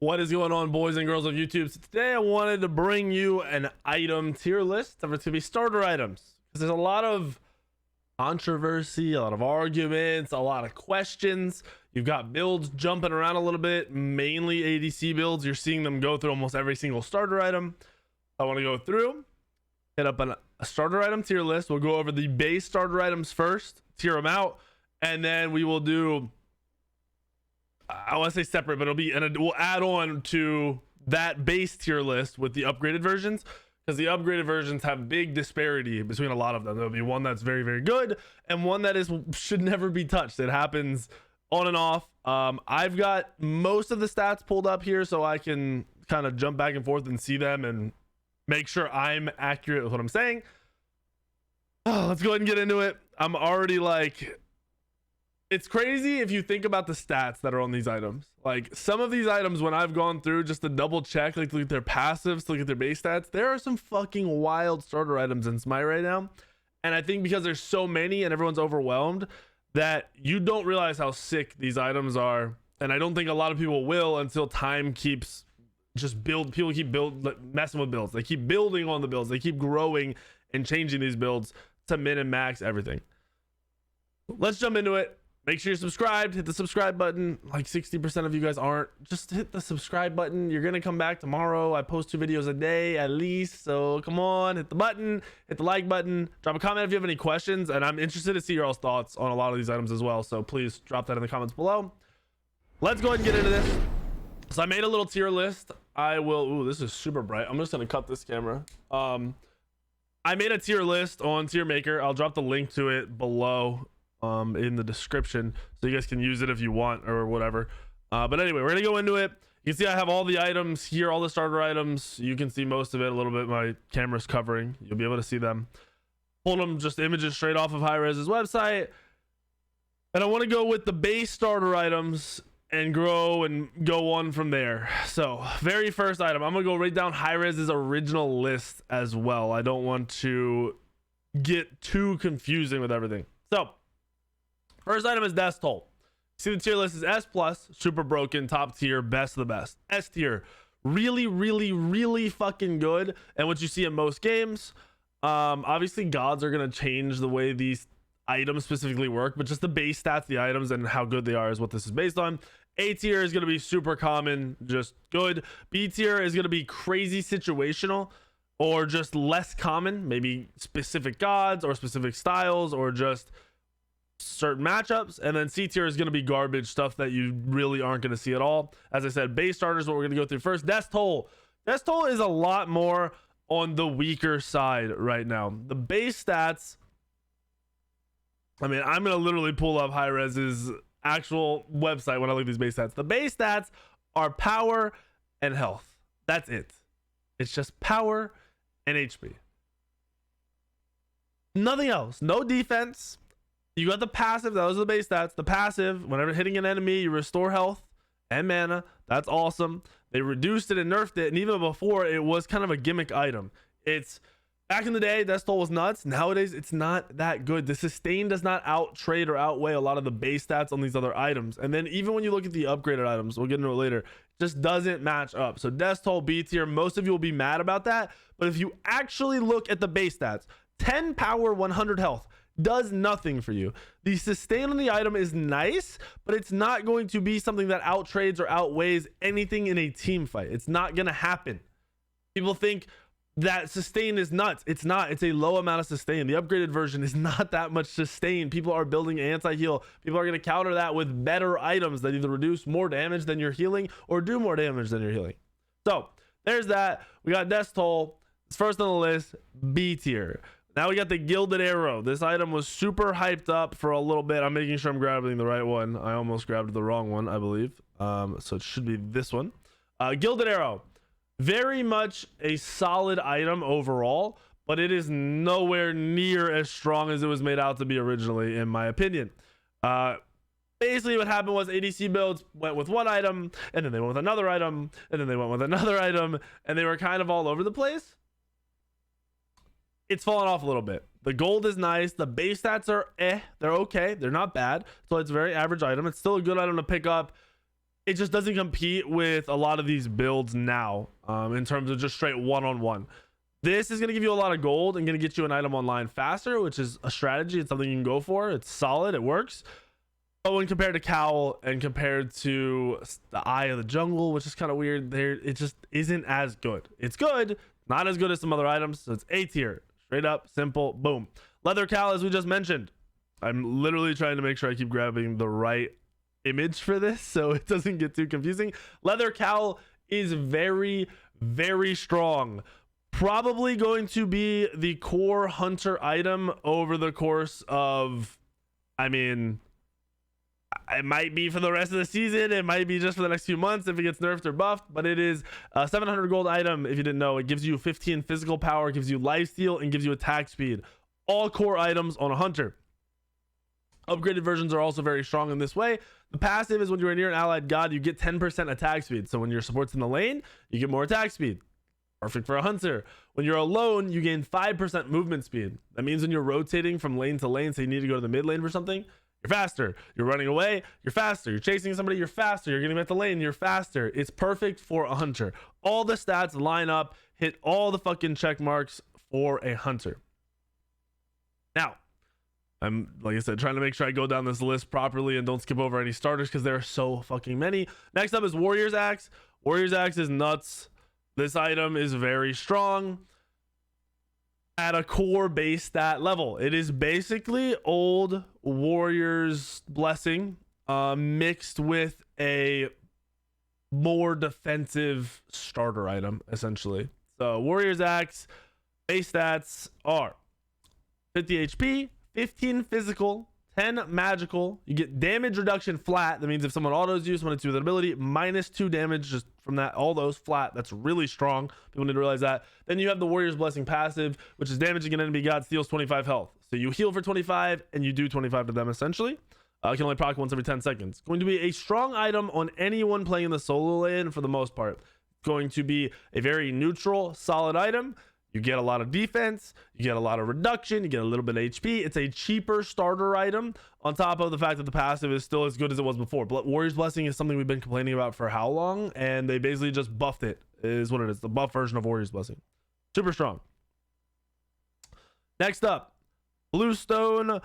What is going on, boys and girls of YouTube? So today I wanted to bring you an item tier list of it's gonna be starter items, because there's a lot of controversy, a lot of arguments, a lot of questions. You've got builds jumping around a little bit, mainly ADC builds. You're seeing them go through almost every single starter item. I want to go through, hit up a starter item tier list. We'll go over the base starter items first, tier them out, and then we will do, I want to say separate, but it'll be, and we'll add on to that base tier list with the upgraded versions, because the upgraded versions have big disparity between a lot of them. There'll be one that's very, very good and one that should never be touched. It happens on and off. I've got most of the stats pulled up here so I can kind of jump back and forth and see them and make sure I'm accurate with what I'm saying. Let's go ahead and get into it. I'm already like, it's crazy if you think about the stats that are on these items. Like some of these items, when I've gone through just to double check, like look at their passives, look at their base stats, there are some fucking wild starter items in Smite right now. And I think because there's so many and everyone's overwhelmed, that you don't realize how sick these items are. And I don't think a lot of people will until time keeps people keep messing with builds. They keep building on the builds. They keep growing and changing these builds to min and max everything. Let's jump into it. Make sure you're subscribed. Hit the subscribe button. Like 60% of you guys aren't. Just hit the subscribe button. You're gonna come back tomorrow. I post 2 videos a day at least, so come on, hit the button, hit the like button, drop a comment if you have any questions, and I'm interested to see your all's thoughts on a lot of these items as well, so please drop that in the comments below. Let's go ahead and get into this. So I made a little tier list. I will, ooh, this is super bright. I'm just gonna cut this camera. I made a tier list on Tier Maker. I'll drop the link to it below in the description so you guys can use it if you want or whatever. But anyway, we're gonna go into it. You can see I have all the items here, all the starter items. You can see most of it a little bit. My camera's covering. You'll be able to see them. Pulled them just images straight off of Hi-Res's website. And I want to go with the base starter items and grow and go on from there. So very first item, I'm gonna go right down Hi-Res's original list as well. I don't want to get too confusing with everything. So first item is Death Toll. See, the tier list is S+, super broken, top tier, best of the best. S tier, really, really, really fucking good. And what you see in most games, obviously gods are gonna change the way these items specifically work, but just the base stats, the items, and how good they are is what this is based on. A tier is gonna be super common, just good. B tier is gonna be crazy situational, or just less common, maybe specific gods or specific styles, or just certain matchups. And then C tier is going to be garbage stuff that you really aren't going to see at all. As I said, base starters, what we're going to go through first. Death Toll is a lot more on the weaker side right now. The base stats, I mean, I'm going to literally pull up Hi-Res's actual website when I look at these base stats. The base stats are power and health. That's it. It's just power and HP, nothing else. No defense. You got the passive. Those are the base stats. The passive, whenever hitting an enemy, you restore health and mana. That's awesome. They reduced it and nerfed it, and even before, it was kind of a gimmick item. It's back in the day, Death Toll was nuts. Nowadays, it's not that good. The sustain does not outtrade or outweigh a lot of the base stats on these other items. And then even when you look at the upgraded items, we'll get into it later, it just doesn't match up. So Death Toll B tier, most of you will be mad about that. But if you actually look at the base stats, 10 power, 100 health, does nothing for you. The sustain on the item is nice, but it's not going to be something that outtrades or outweighs anything in a team fight. It's not going to happen. People think that sustain is nuts. It's not. It's a low amount of sustain. The upgraded version is not that much sustain. People are building anti-heal. People are going to counter that with better items that either reduce more damage than you're healing or do more damage than you're healing. So there's that. We got Death Toll. It's first on the list, B tier. Now we got the Gilded Arrow. This item was super hyped up for a little bit. I'm making sure I'm grabbing the right one. I almost grabbed the wrong one, I believe. So it should be this one. Gilded Arrow. Very much a solid item overall, but it is nowhere near as strong as it was made out to be originally, in my opinion. Basically what happened was ADC builds went with one item, and then they went with another item, and then they went with another item, and they were kind of all over the place. It's fallen off a little bit. The gold is nice. The base stats are they're okay. They're not bad. So it's a very average item. It's still a good item to pick up. it just doesn't compete with a lot of these builds now, in terms of just straight one-on-one. This is going to give you a lot of gold and going to get you an item online faster, which is a strategy. It's something you can go for. It's solid. It works. But when compared to Cowl and compared to the Eye of the Jungle, which is kind of weird, there it just isn't as good. It's good, not as good as some other items. So it's A tier, straight up, simple, boom. Leather Cowl, as we just mentioned. I'm literally trying to make sure I keep grabbing the right image for this so it doesn't get too confusing. Leather Cowl is very, very strong. Probably going to be the core hunter item over the course of, I mean, it might be for the rest of the season, it might be just for the next few months if it gets nerfed or buffed, but it is a 700 gold item. If you didn't know, it gives you 15 physical power, gives you lifesteal, and gives you attack speed. All core items on a hunter. Upgraded versions are also very strong in this way. The passive is when you're near an allied god, you get 10% attack speed. So when your support's in the lane, you get more attack speed. Perfect for a hunter. When you're alone, you gain 5% movement speed. That means when you're rotating from lane to lane, so you need to go to the mid lane for something, you're faster. You're running away, you're faster. You're chasing somebody, you're faster. You're getting back to lane, you're faster. It's perfect for a hunter. All the stats line up, hit all the fucking check marks for a hunter. Now, I'm, like I said, trying to make sure I go down this list properly and don't skip over any starters because there are so fucking many. Next up is Warrior's Axe. Warrior's Axe is nuts. This item is very strong at a core base stat level. It is basically old Warrior's Blessing mixed with a more defensive starter item, essentially. So Warrior's Axe base stats are 50 HP, 15 physical, 10 magical. You get damage reduction flat. That means if someone autos you, someone hits you with an ability, -2 damage just from that, all those flat. That's really strong. People need to realize that. Then you have the Warrior's Blessing passive, which is damaging an enemy god, steals 25 health. So you heal for 25 and you do 25 to them essentially. It can only proc once every 10 seconds. Going to be a strong item on anyone playing in the solo lane for the most part. Going to be a very neutral, solid item. You get a lot of defense, you get a lot of reduction, you get a little bit of HP. It's a cheaper starter item on top of the fact that the passive is still as good as it was before. Warrior's Blessing is something we've been complaining about for how long, and they basically just buffed it, is what it is. The buff version of Warrior's Blessing. Super strong. Next up, Bluestone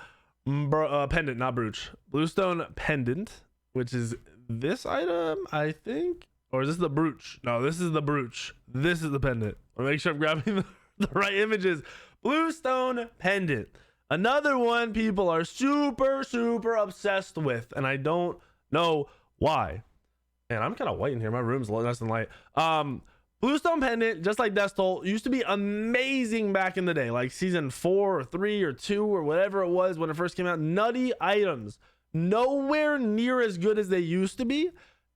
Pendant, not Brooch. Bluestone Pendant, which is this item, I think. Or is this the Brooch? No, this is the Brooch. This is the pendant. I want to make sure I'm grabbing the right images. Bluestone Pendant. Another one people are super, super obsessed with. And I don't know why. Man, I'm kind of white in here. My room's nice and light. Bluestone Pendant, just like Death Toll, used to be amazing back in the day. Like season 4 or 3 or 2 or whatever it was when it first came out. Nutty items. Nowhere near as good as they used to be.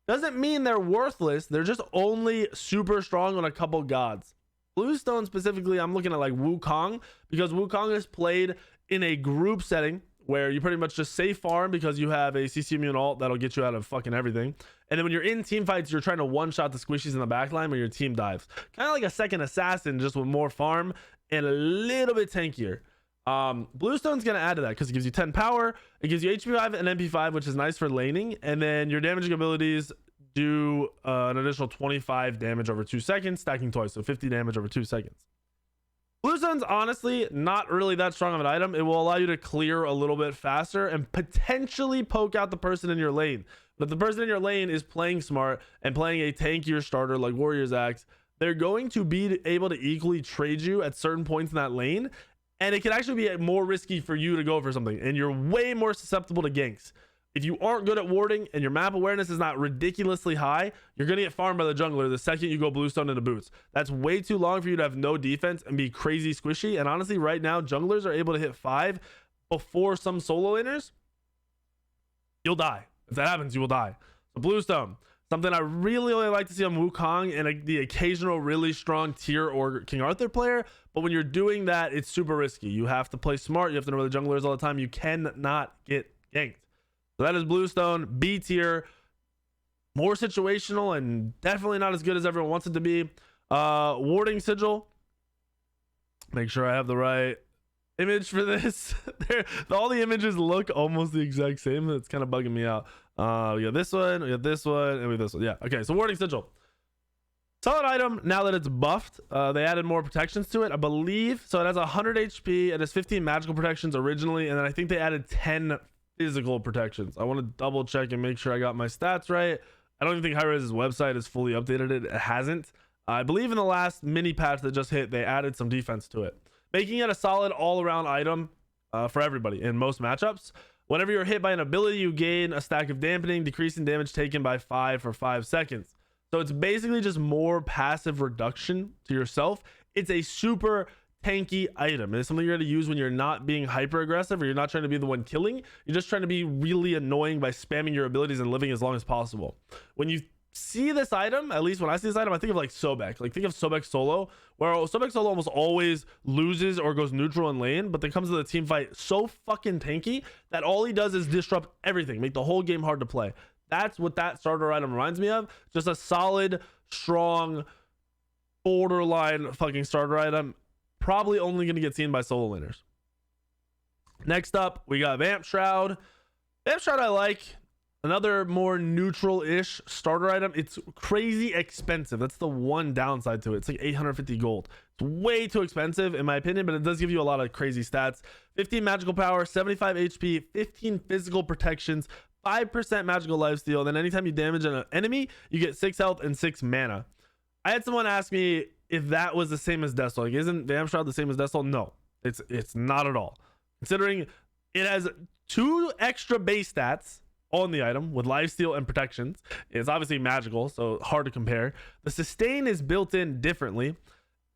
Doesn't mean they're worthless. They're just only super strong on a couple gods. Bluestone specifically, I'm looking at like Wukong, because Wukong is played in a group setting where you pretty much just safe farm because you have a CC immune ult that'll get you out of fucking everything. And then when you're in team fights, you're trying to one-shot the squishies in the backline where your team dives. Kind of like a second assassin, just with more farm and a little bit tankier. Bluestone's gonna add to that because it gives you 10 power, it gives you HP 5 and MP 5, which is nice for laning, and then your damaging abilities do an additional 25 damage over 2 seconds, stacking twice, so 50 damage over 2 seconds. Bluestone's honestly not really that strong of an item. It will allow you to clear a little bit faster and potentially poke out the person in your lane. But if the person in your lane is playing smart and playing a tankier starter like Warrior's Axe, they're going to be able to equally trade you at certain points in that lane. And it can actually be more risky for you to go for something. And you're way more susceptible to ganks. If you aren't good at warding and your map awareness is not ridiculously high, you're going to get farmed by the jungler the second you go Bluestone into boots. That's way too long for you to have no defense and be crazy squishy. And honestly, right now, junglers are able to hit 5 before some solo laners. You'll die. If that happens, you will die. So Bluestone. Something I really like to see on Wukong and the occasional really strong tier or King Arthur player. But when you're doing that, it's super risky. You have to play smart. You have to know where the jungler is all the time. You cannot get ganked. So that is Bluestone, B tier. More situational and definitely not as good as everyone wants it to be. Warding Sigil. Make sure I have the right image for this. All the images look almost the exact same. It's kind of bugging me out. We got this one, we got this one, and we got this one. Yeah, okay, so Warding Sigil. Solid item now that it's buffed. They added more protections to it, I believe. So it has 100 HP, it has 15 magical protections originally, and then I think they added 10 physical protections. I want to double check and make sure I got my stats right. I don't even think Hi-Rez's website is fully updated. It hasn't. I believe in the last mini patch that just hit, they added some defense to it, making it a solid all-around item for everybody in most matchups. Whenever you're hit by an ability, you gain a stack of dampening, decreasing damage taken by 5 for 5 seconds. So it's basically just more passive reduction to yourself. It's a super tanky item. It's something you're going to use when you're not being hyper aggressive or you're not trying to be the one killing. You're just trying to be really annoying by spamming your abilities and living as long as possible. When you see this item, at least when I see this item, I think of like Sobek. Like think of Sobek solo, where Sobek solo almost always loses or goes neutral in lane, but then comes to the team fight so fucking tanky that all he does is disrupt everything, make the whole game hard to play. That's what that starter item reminds me of. Just a solid, strong, borderline fucking starter item. Probably only going to get seen by solo laners. Next up, we got Vamp Shroud. Vamp Shroud I like. Another more neutral-ish starter item. It's crazy expensive. That's the one downside to it. It's like 850 gold. It's way too expensive in my opinion, but it does give you a lot of crazy stats. 15 magical power, 75 HP, 15 physical protections, 5% magical lifesteal, and then anytime you damage an enemy, you get 6 health and 6 mana. I had someone ask me if that was the same as Death Soul. Like, isn't Vamp Shroud the same as Death Soul? No, it's not at all. Considering it has 2 extra base stats on the item with lifesteal and protections. It's obviously magical, so hard to compare. The sustain is built in differently,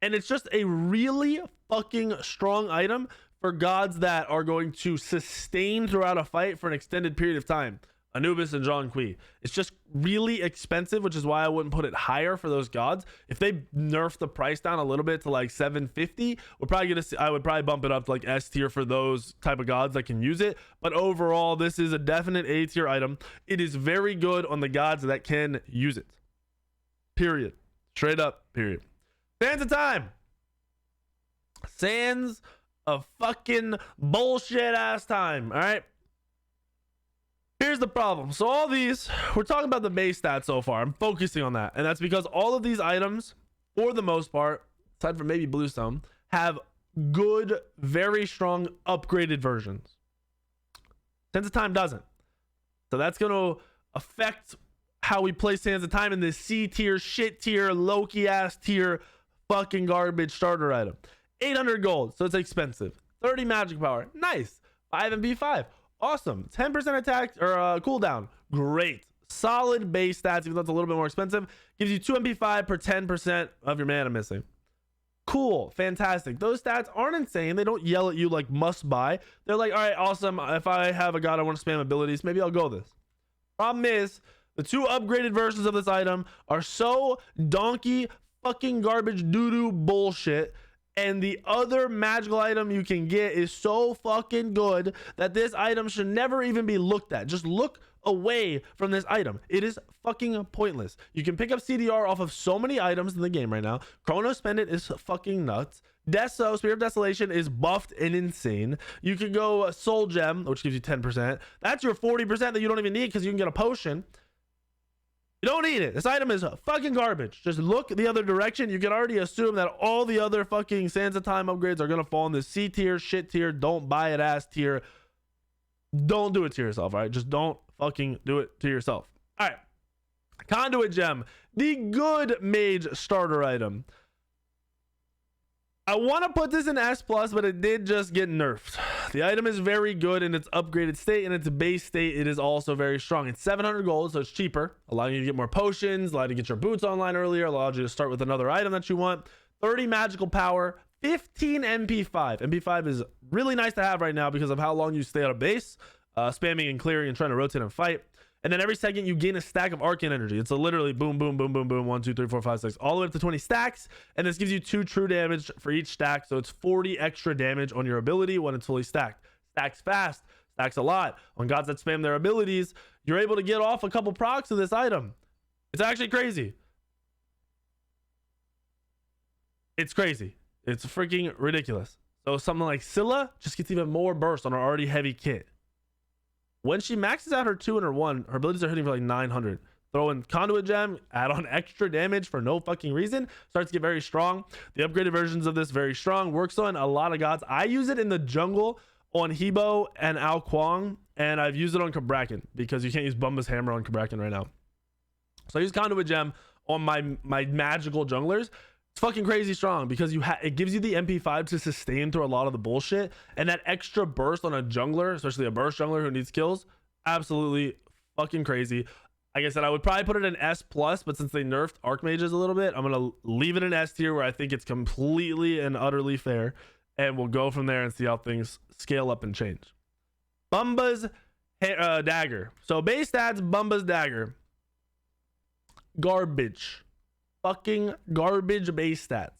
and it's just a really fucking strong item for gods that are going to sustain throughout a fight for an extended period of time. Anubis and John Kui. It's just really expensive, which is why I wouldn't put it higher for those gods. If they nerf the price down a little bit to like 750, we're probably gonna see, I would probably bump it up to like S tier for those type of gods that can use it. But overall, this is a definite A tier item. It is very good on the gods that can use it. Period. Straight up. Period. Sands of Time. Sands of fucking bullshit ass time. All right. Here's the problem. So all these, we're talking about the base stats so far. I'm focusing on that. And that's because all of these items, for the most part, aside from maybe Bluestone, have good, very strong upgraded versions. Sands of Time doesn't. So that's going to affect how we play Sands of Time in this C tier, shit tier, Loki ass tier, fucking garbage starter item. 800 gold. So it's expensive. 30 magic power. Nice. 5 and B5. Awesome. 10% attack or cooldown. Great. Solid base stats, even though it's a little bit more expensive. Gives you 2 MP5 per 10% of your mana missing. Cool. Fantastic. Those stats aren't insane. They don't yell at you like must buy. They're like, all right, awesome. If I have a god I want to spam abilities, maybe I'll go this. Problem is, the 2 upgraded versions of this item are so donkey fucking garbage doo-doo bullshit. And the other magical item you can get is so fucking good that this item should never even be looked at. Just look away from this item. It is fucking pointless. You can pick up CDR off of so many items in the game right now. Chronos Pendant is fucking nuts. Deso, Spear of Desolation, is buffed and insane. You can go Soul Gem, which gives you 10%. That's your 40% that you don't even need because you can get a potion. You don't need it. This item is fucking garbage. Just look the other direction. You can already assume that all the other fucking Sands of Time upgrades are going to fall in this C tier, shit tier, don't buy it ass tier. Don't do it to yourself, all right? Just don't fucking do it to yourself. All right. Conduit Gem, the good mage starter item. I want to put this in S+, but it did just get nerfed. The item is very good in its upgraded state. In its base state, it is also very strong. It's 700 gold, so it's cheaper, allowing you to get more potions, allowing you to get your boots online earlier, allowed you to start with another item that you want. 30 magical power, 15 MP5. MP5 is really nice to have right now because of how long you stay on a base, spamming and clearing and trying to rotate and fight. And then every second you gain a stack of arcane energy. It's a literally boom, boom, boom, boom, boom, 1, 2, 3, 4, 5, 6, all the way up to 20 stacks. And this gives you 2 true damage for each stack. So it's 40 extra damage on your ability when it's fully stacked. Stacks fast, stacks a lot. On gods that spam their abilities, you're able to get off a couple procs of this item. It's actually crazy. It's crazy. It's freaking ridiculous. So something like Scylla just gets even more burst on her already heavy kit. When she maxes out her 2 and her 1, her abilities are hitting for like 900. Throw in Conduit Gem, add on extra damage for no fucking reason. Starts to get very strong. The upgraded versions of this very strong. Works on a lot of gods. I use it in the jungle on Hebo and Ao Kuang, and I've used it on Kabrakan because you can't use Bumbas Hammer on Kabrakan right now. So I use Conduit Gem on my magical junglers. It's fucking crazy strong because it gives you the MP5 to sustain through a lot of the bullshit, and that extra burst on a jungler, especially a burst jungler who needs kills, absolutely fucking crazy. Like I said, I would probably put it in S+, but since they nerfed Archmages a little bit, I'm gonna leave it in S tier where I think it's completely and utterly fair, and we'll go from there and see how things scale up and change. Bumbas Dagger. So base stats, Bumbas Dagger. Garbage. Fucking garbage base stats.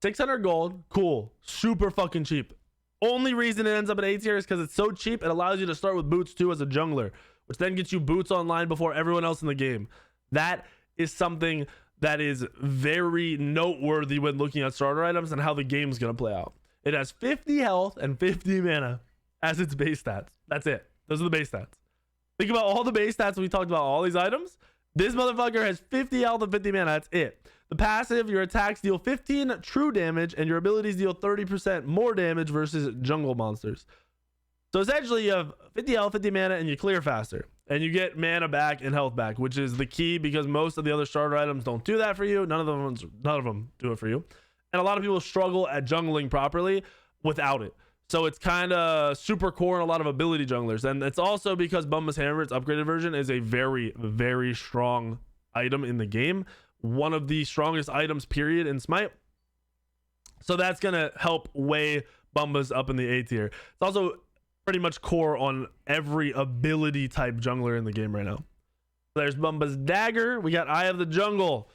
600 gold, cool, super fucking cheap. Only reason it ends up at A tier is because it's so cheap. It allows you to start with boots too as a jungler, which then gets you boots online before everyone else in the game. That is something that is very noteworthy when looking at starter items and how the game's gonna play out. It has 50 health and 50 mana as its base stats. That's it. Those are the base stats. Think about all the base stats we talked about, all these items. This motherfucker has 50 health and 50 mana. That's it. The passive, your attacks deal 15 true damage and your abilities deal 30% more damage versus jungle monsters. So essentially you have 50 health, 50 mana, and you clear faster. And you get mana back and health back, which is the key because most of the other starter items don't do that for you. None of them do it for you. And a lot of people struggle at jungling properly without it. So it's kind of super core in a lot of ability junglers. And it's also because Bumbas Hammer, its upgraded version, is a very, very strong item in the game. One of the strongest items, period, in Smite. So that's going to help weigh Bumbas up in the A tier. It's also pretty much core on every ability type jungler in the game right now. There's Bumbas Dagger. We got Eye of the Jungle.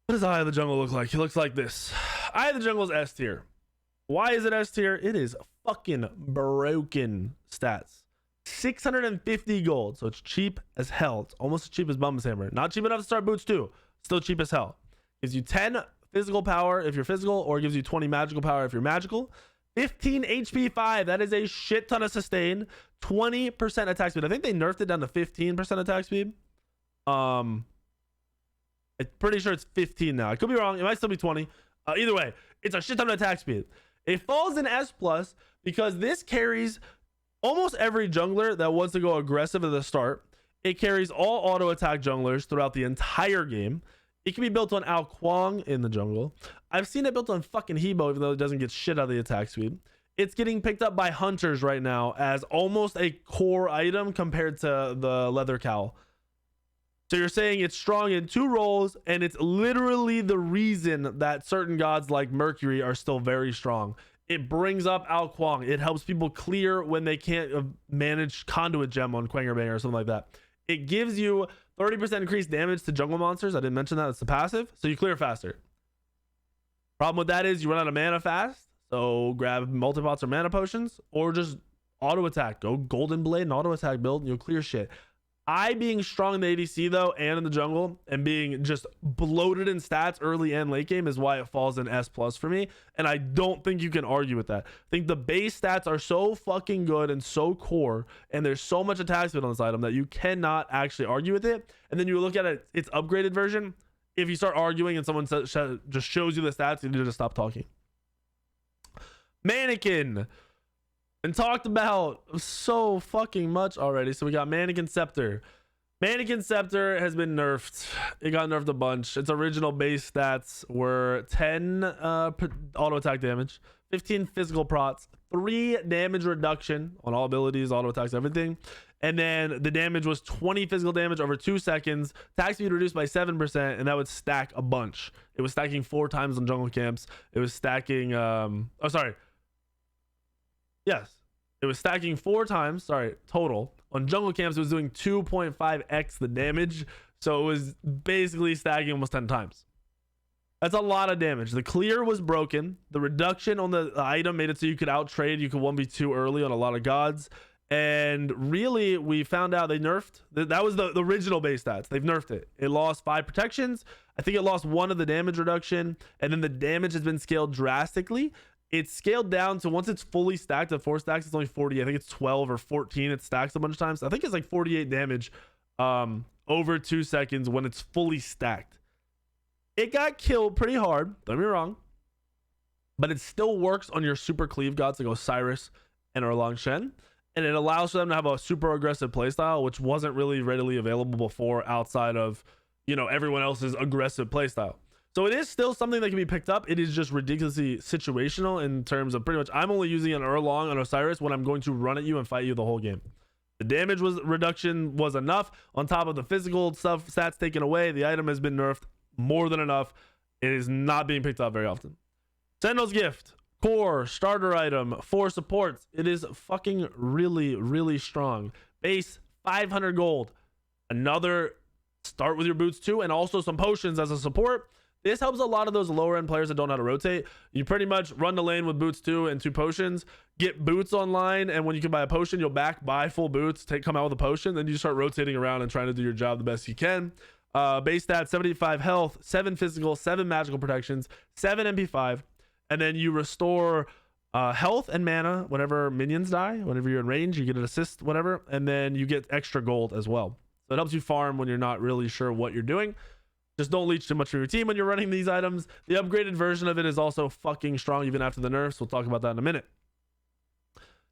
What does Eye of the Jungle look like? He looks like this. Eye of the Jungle is S tier. Why is it S tier? It is fucking broken stats. 650 gold, so it's cheap as hell. It's almost as cheap as Bumbas Hammer. Not cheap enough to start boots too. Still cheap as hell. Gives you 10 physical power if you're physical, or gives you 20 magical power if you're magical. 15 HP 5. That is a shit ton of sustain. 20% attack speed. I think they nerfed it down to 15% attack speed. I'm pretty sure it's 15 now. I could be wrong. It might still be 20. Either way, it's a shit ton of attack speed. It falls in S+ because this carries almost every jungler that wants to go aggressive at the start. It carries all auto attack junglers throughout the entire game. It can be built on Ao Kuang in the jungle. I've seen it built on fucking Hebo, even though it doesn't get shit out of the attack speed. It's getting picked up by hunters right now as almost a core item compared to the leather cowl. So you're saying it's strong in 2 roles, and it's literally the reason that certain gods like Mercury are still very strong. It brings up Ao Kuang. It helps people clear when they can't manage Conduit Gem on Quangerbanger or something like that. It gives you 30% increased damage to jungle monsters. I didn't mention that. It's the passive, so you clear faster. Problem with that is you run out of mana fast, so grab multipots or mana potions, or just auto attack. Go Golden Blade and auto attack build, and you'll clear shit. Being strong in the ADC though, and in the jungle, and being just bloated in stats early and late game is why it falls in S+ for me. And I don't think you can argue with that. I think the base stats are so fucking good and so core, and there's so much attack speed on this item that you cannot actually argue with it. And then you look at it, its upgraded version. If you start arguing and someone just shows you the stats, you need to stop talking. Mannequin. And talked about so fucking much already. So we got Mannequin Scepter. Mannequin Scepter has been nerfed. It got nerfed a bunch. Its original base stats were 10 auto attack damage, 15 physical prots, 3 damage reduction on all abilities, auto attacks, everything. And then the damage was 20 physical damage over 2 seconds. Attack speed reduced by 7%, and that would stack a bunch. It was stacking 4 times on jungle camps. It was stacking Yes, it was stacking 4 times, total. On jungle camps, it was doing 2.5x the damage. So it was basically stacking almost 10 times. That's a lot of damage. The clear was broken. The reduction on the item made it so you could outtrade. You could 1v2 early on a lot of gods. And really, we found out they nerfed. That was the original base stats. They've nerfed it. It lost 5 protections. I think it lost 1 of the damage reduction. And then the damage has been scaled drastically. It's scaled down to once it's fully stacked at 4 stacks, it's only 40. I think it's 12 or 14. It stacks a bunch of times. I think it's like 48 damage over 2 seconds when it's fully stacked. It got killed pretty hard, don't get me wrong, but it still works on your super cleave gods like Osiris and Erlang Shen, and it allows for them to have a super aggressive playstyle, which wasn't really readily available before outside of, you know, everyone else's aggressive playstyle. So it is still something that can be picked up. It is just ridiculously situational in terms of pretty much I'm only using an Erlang on Osiris when I'm going to run at you and fight you the whole game. The damage reduction was enough on top of the physical stuff, stats taken away. The item has been nerfed more than enough. It is not being picked up very often. Sentinel's Gift, core, starter item, 4 supports. It is fucking really, really strong. Base, 500 gold. Another start with your boots too, and also some potions as a support. This helps a lot of those lower end players that don't know how to rotate. You pretty much run the lane with boots 2 and 2 potions, get boots online, and when you can buy a potion, you'll buy full boots, come out with a potion, then you start rotating around and trying to do your job the best you can. Base stat 75 health, 7 physical, 7 magical protections, 7 MP5, and then you restore health and mana whenever minions die. Whenever you're in range, you get an assist, whatever, and then you get extra gold as well. So it helps you farm when you're not really sure what you're doing. Just don't leech too much from your team when you're running these items. The upgraded version of it is also fucking strong even after the nerfs. We'll talk about that in a minute.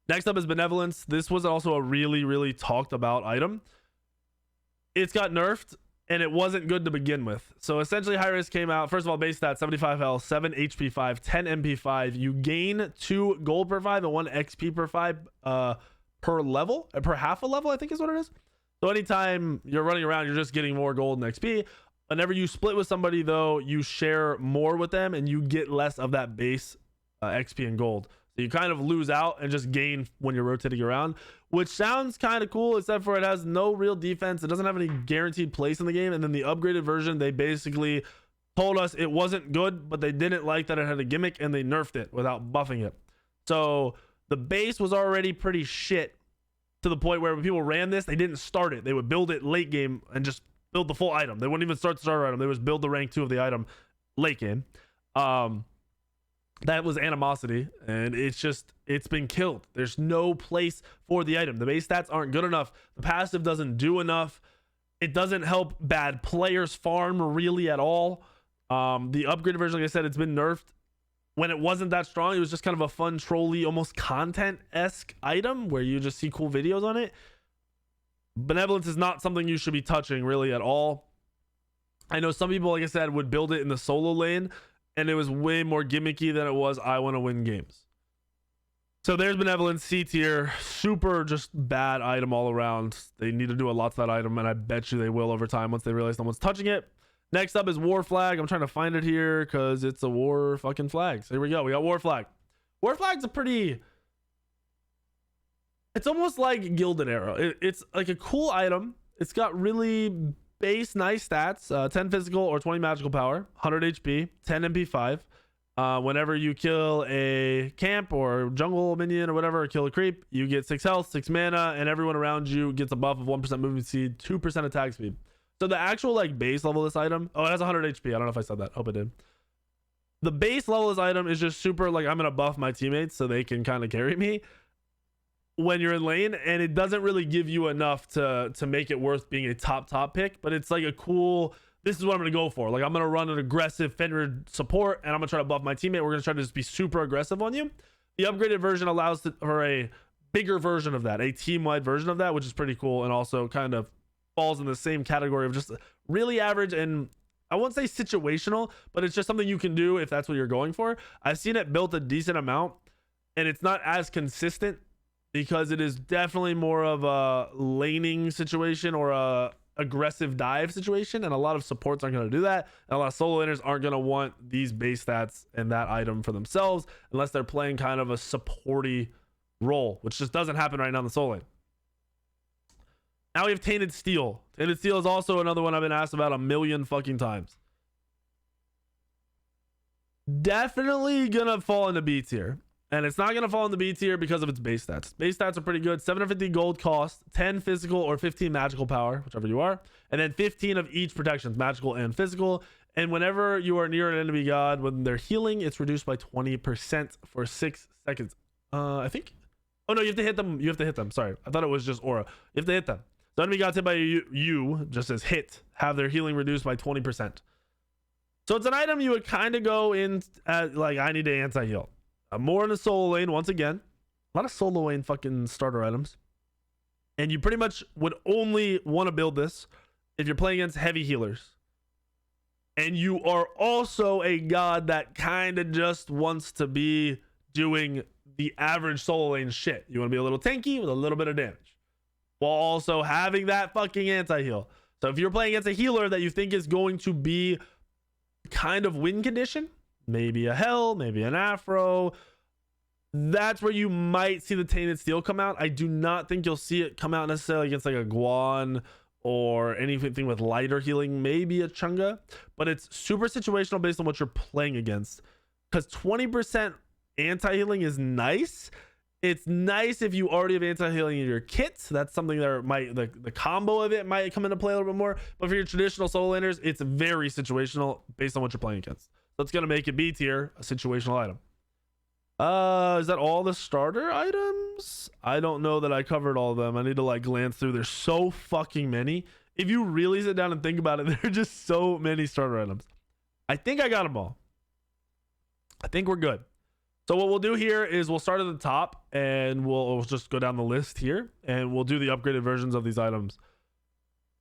Next up is Benevolence. This was also a really, really talked about item. It's got nerfed and it wasn't good to begin with. So essentially high risk came out. First of all, base stat 75 health, 7 HP 5, 10 MP 5. You gain 2 gold per 5 and 1 XP per 5 per level, per half a level, I think is what it is. So anytime you're running around, you're just getting more gold and XP. Whenever you split with somebody though, you share more with them and you get less of that base XP and gold. So you kind of lose out and just gain when you're rotating around, which sounds kind of cool, except for it has no real defense. It doesn't have any guaranteed place in the game. And then the upgraded version, they basically told us it wasn't good, but they didn't like that it had a gimmick and they nerfed it without buffing it. So the base was already pretty shit to the point where when people ran this, they didn't start it. They would build it late game and just build the full item. They wouldn't even start the starter item. They would just build the rank 2 of the item late game. That was animosity, and it's been killed. There's no place for the item. The base stats aren't good enough. The passive doesn't do enough. It doesn't help bad players farm really at all. The upgraded version, like I said, it's been nerfed. When it wasn't that strong, it was just kind of a fun, trolly, almost content-esque item where you just see cool videos on it. Benevolence is not something you should be touching really at all. I know some people, like I said, would build it in the solo lane, and it was way more gimmicky than it was I want to win games. So there's Benevolence, C tier, super just bad item all around. They need to do a lot to that item, and I bet you they will over time once they realize someone's touching it. Next up is War Flag. I'm trying to find it here because it's a war fucking flag. So here we go. We got War Flag. War Flag's a pretty... It's almost like Gilded Arrow. It's like a cool item. It's got really base nice stats, 10 physical or 20 magical power, 100 HP, 10 MP5. Whenever you kill a camp or jungle minion or whatever, or kill a creep, you get 6 health, 6 mana, and everyone around you gets a buff of 1% movement speed, 2% attack speed. So the actual like base level of this item, oh, it has 100 HP. I don't know if I said that. Hope it did. The base level of this item is just super like I'm gonna buff my teammates so they can kind of carry me when you're in lane, and it doesn't really give you enough to make it worth being a top pick, but it's like a cool, this is what I'm gonna go for. Like I'm gonna run an aggressive Fenrir support and I'm gonna try to buff my teammate. We're gonna try to just be super aggressive on you. The upgraded version allows for a bigger version of that, a team-wide version of that, which is pretty cool, and also kind of falls in the same category of just really average, and I won't say situational, but it's just something you can do if that's what you're going for. I've seen it built a decent amount, and it's not as consistent because it is definitely more of a laning situation or a aggressive dive situation, and a lot of supports aren't going to do that, and a lot of solo laners aren't going to want these base stats and that item for themselves unless they're playing kind of a supporty role, which just doesn't happen right now in the solo lane. Now we have Tainted Steel. Tainted Steel is also another one I've been asked about a million fucking times. Definitely gonna fall into B tier. And it's not gonna fall into B tier because of its base stats. Base stats are pretty good. 750 gold cost, 10 physical or 15 magical power, whichever you are. And then 15 of each protections, magical and physical. And whenever you are near an enemy god, when they're healing, it's reduced by 20% for 6 seconds. I think. Oh no, you have to hit them. You have to hit them. Sorry, I thought it was just aura. You have to hit them. So enemy gods hit by you just as hit have their healing reduced by 20%. So it's an item you would kind of go in at like, I need to anti-heal. More in the solo lane once again. A lot of solo lane fucking starter items. And you pretty much would only want to build this if you're playing against heavy healers. And you are also a god that kind of just wants to be doing the average solo lane shit. You want to be a little tanky with a little bit of damage, while also having that fucking anti-heal. So if you're playing against a healer that you think is going to be kind of win condition, maybe a Hell, maybe an Afro, that's where you might see the Tainted Steel come out. I do not think you'll see it come out necessarily against like a Guan or anything with lighter healing, maybe a Chunga, but it's super situational based on what you're playing against. Because 20% anti-healing is nice. It's nice if you already have anti-healing in your kits. That's something that might, the combo of it might come into play a little bit more. But for your traditional solo laners, it's very situational based on what you're playing against. So it's going to make it B tier, a situational item. Is that all the starter items? I don't know that I covered all of them. I need to like glance through. There's so fucking many. If you really sit down and think about it, there are just so many starter items. I think I got them all. I think we're good. So what we'll do here is we'll start at the top and we'll just go down the list here and we'll do the upgraded versions of these items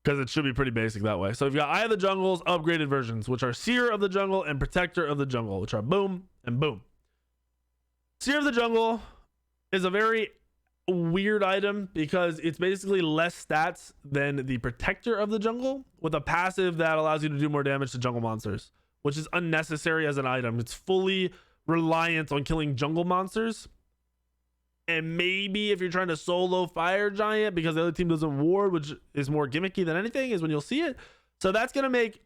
because it should be pretty basic that way. So we've got Eye of the Jungle's upgraded versions, which are Seer of the Jungle and Protector of the Jungle, which are boom and boom. Seer of the Jungle is a very weird item because it's basically less stats than the Protector of the Jungle with a passive that allows you to do more damage to jungle monsters, which is unnecessary as an item. It's fully reliant on killing jungle monsters. And maybe if you're trying to solo Fire Giant because the other team doesn't ward, which is more gimmicky than anything, is when you'll see it. So that's going to make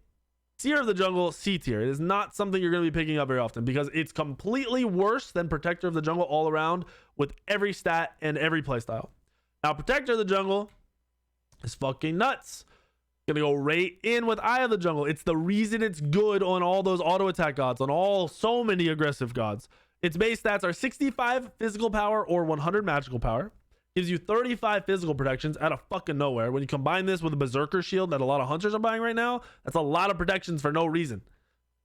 Seer of the Jungle C tier. It is not something you're going to be picking up very often because it's completely worse than Protector of the Jungle all around with every stat and every playstyle. Now, Protector of the Jungle is fucking nuts. Gonna go right in with Eye of the Jungle. It's the reason it's good on all those auto attack gods, on so many aggressive gods. Its base stats are 65 physical power or 100 magical power. Gives you 35 physical protections out of fucking nowhere. When you combine this with a Berserker shield that a lot of hunters are buying right now, that's a lot of protections for no reason.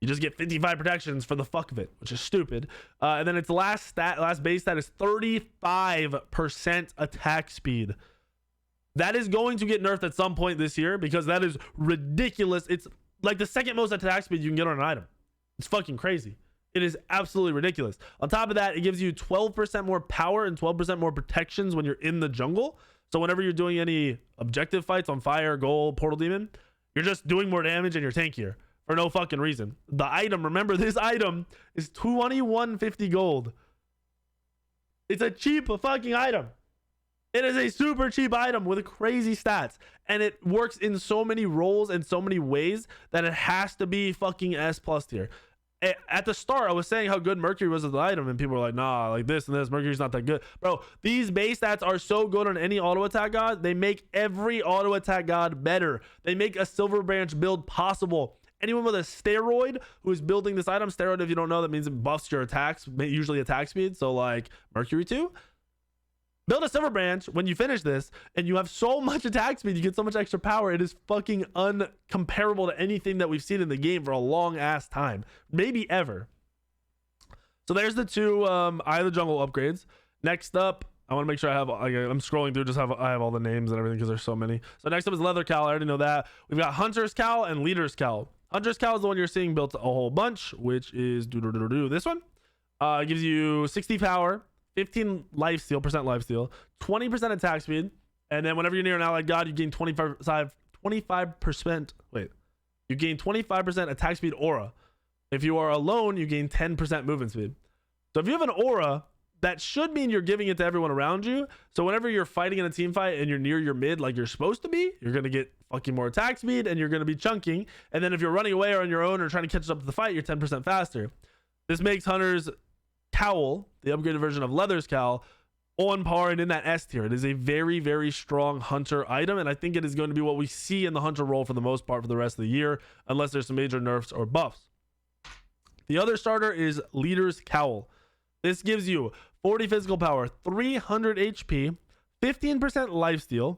You just get 55 protections for the fuck of it, which is stupid. And then its last base stat is 35% attack speed. That is going to get nerfed at some point this year because that is ridiculous. It's like the second most attack speed you can get on an item. It's fucking crazy. It is absolutely ridiculous. On top of that, it gives you 12% more power and 12% more protections when you're in the jungle. So whenever you're doing any objective fights on Fire, Gold, Portal Demon, you're just doing more damage and you're tankier for no fucking reason. The item, remember, this item is 2150 gold. It's a cheap fucking item. It is a super cheap item with crazy stats. And it works in so many roles and so many ways that it has to be fucking S+ tier. At the start, I was saying how good Mercury was as an item, and people were like, nah, like this and this, Mercury's not that good. Bro, these base stats are so good on any auto attack god. They make every auto attack god better. They make a Silver Branch build possible. Anyone with a steroid who is building this item, steroid, if you don't know, that means it buffs your attacks, usually attack speed. So like Mercury 2. Build a Silver Branch when you finish this, and you have so much attack speed, you get so much extra power. It is fucking uncomparable to anything that we've seen in the game for a long ass time, maybe ever. So there's the two Eye of the Jungle upgrades. Next up, I want to make sure I have, I'm scrolling through, I have all the names and everything because there's so many. So next up is Leather Cowl. I already know that. We've got Hunter's Cowl and Leader's Cowl. Hunter's Cowl is the one you're seeing built a whole bunch, which is this one. It gives you 60 power, 15% lifesteal, 20% attack speed, and then whenever you're near an allied god, you gain 25%. Wait, you gain 25% attack speed aura. If you are alone, you gain 10% movement speed. So if you have an aura, that should mean you're giving it to everyone around you. So whenever you're fighting in a team fight and you're near your mid like you're supposed to be, you're gonna get fucking more attack speed and you're gonna be chunking. And then if you're running away or on your own or trying to catch up to the fight, you're 10% faster. This makes Hunter's Cowl, the upgraded version of Leather's Cowl, on par and in that S tier. It is a very, very strong hunter item, and I think it is going to be what we see in the hunter role for the most part for the rest of the year, unless there's some major nerfs or buffs. The other starter is Leader's Cowl. This gives you 40 physical power, 300 HP, 15% lifesteal,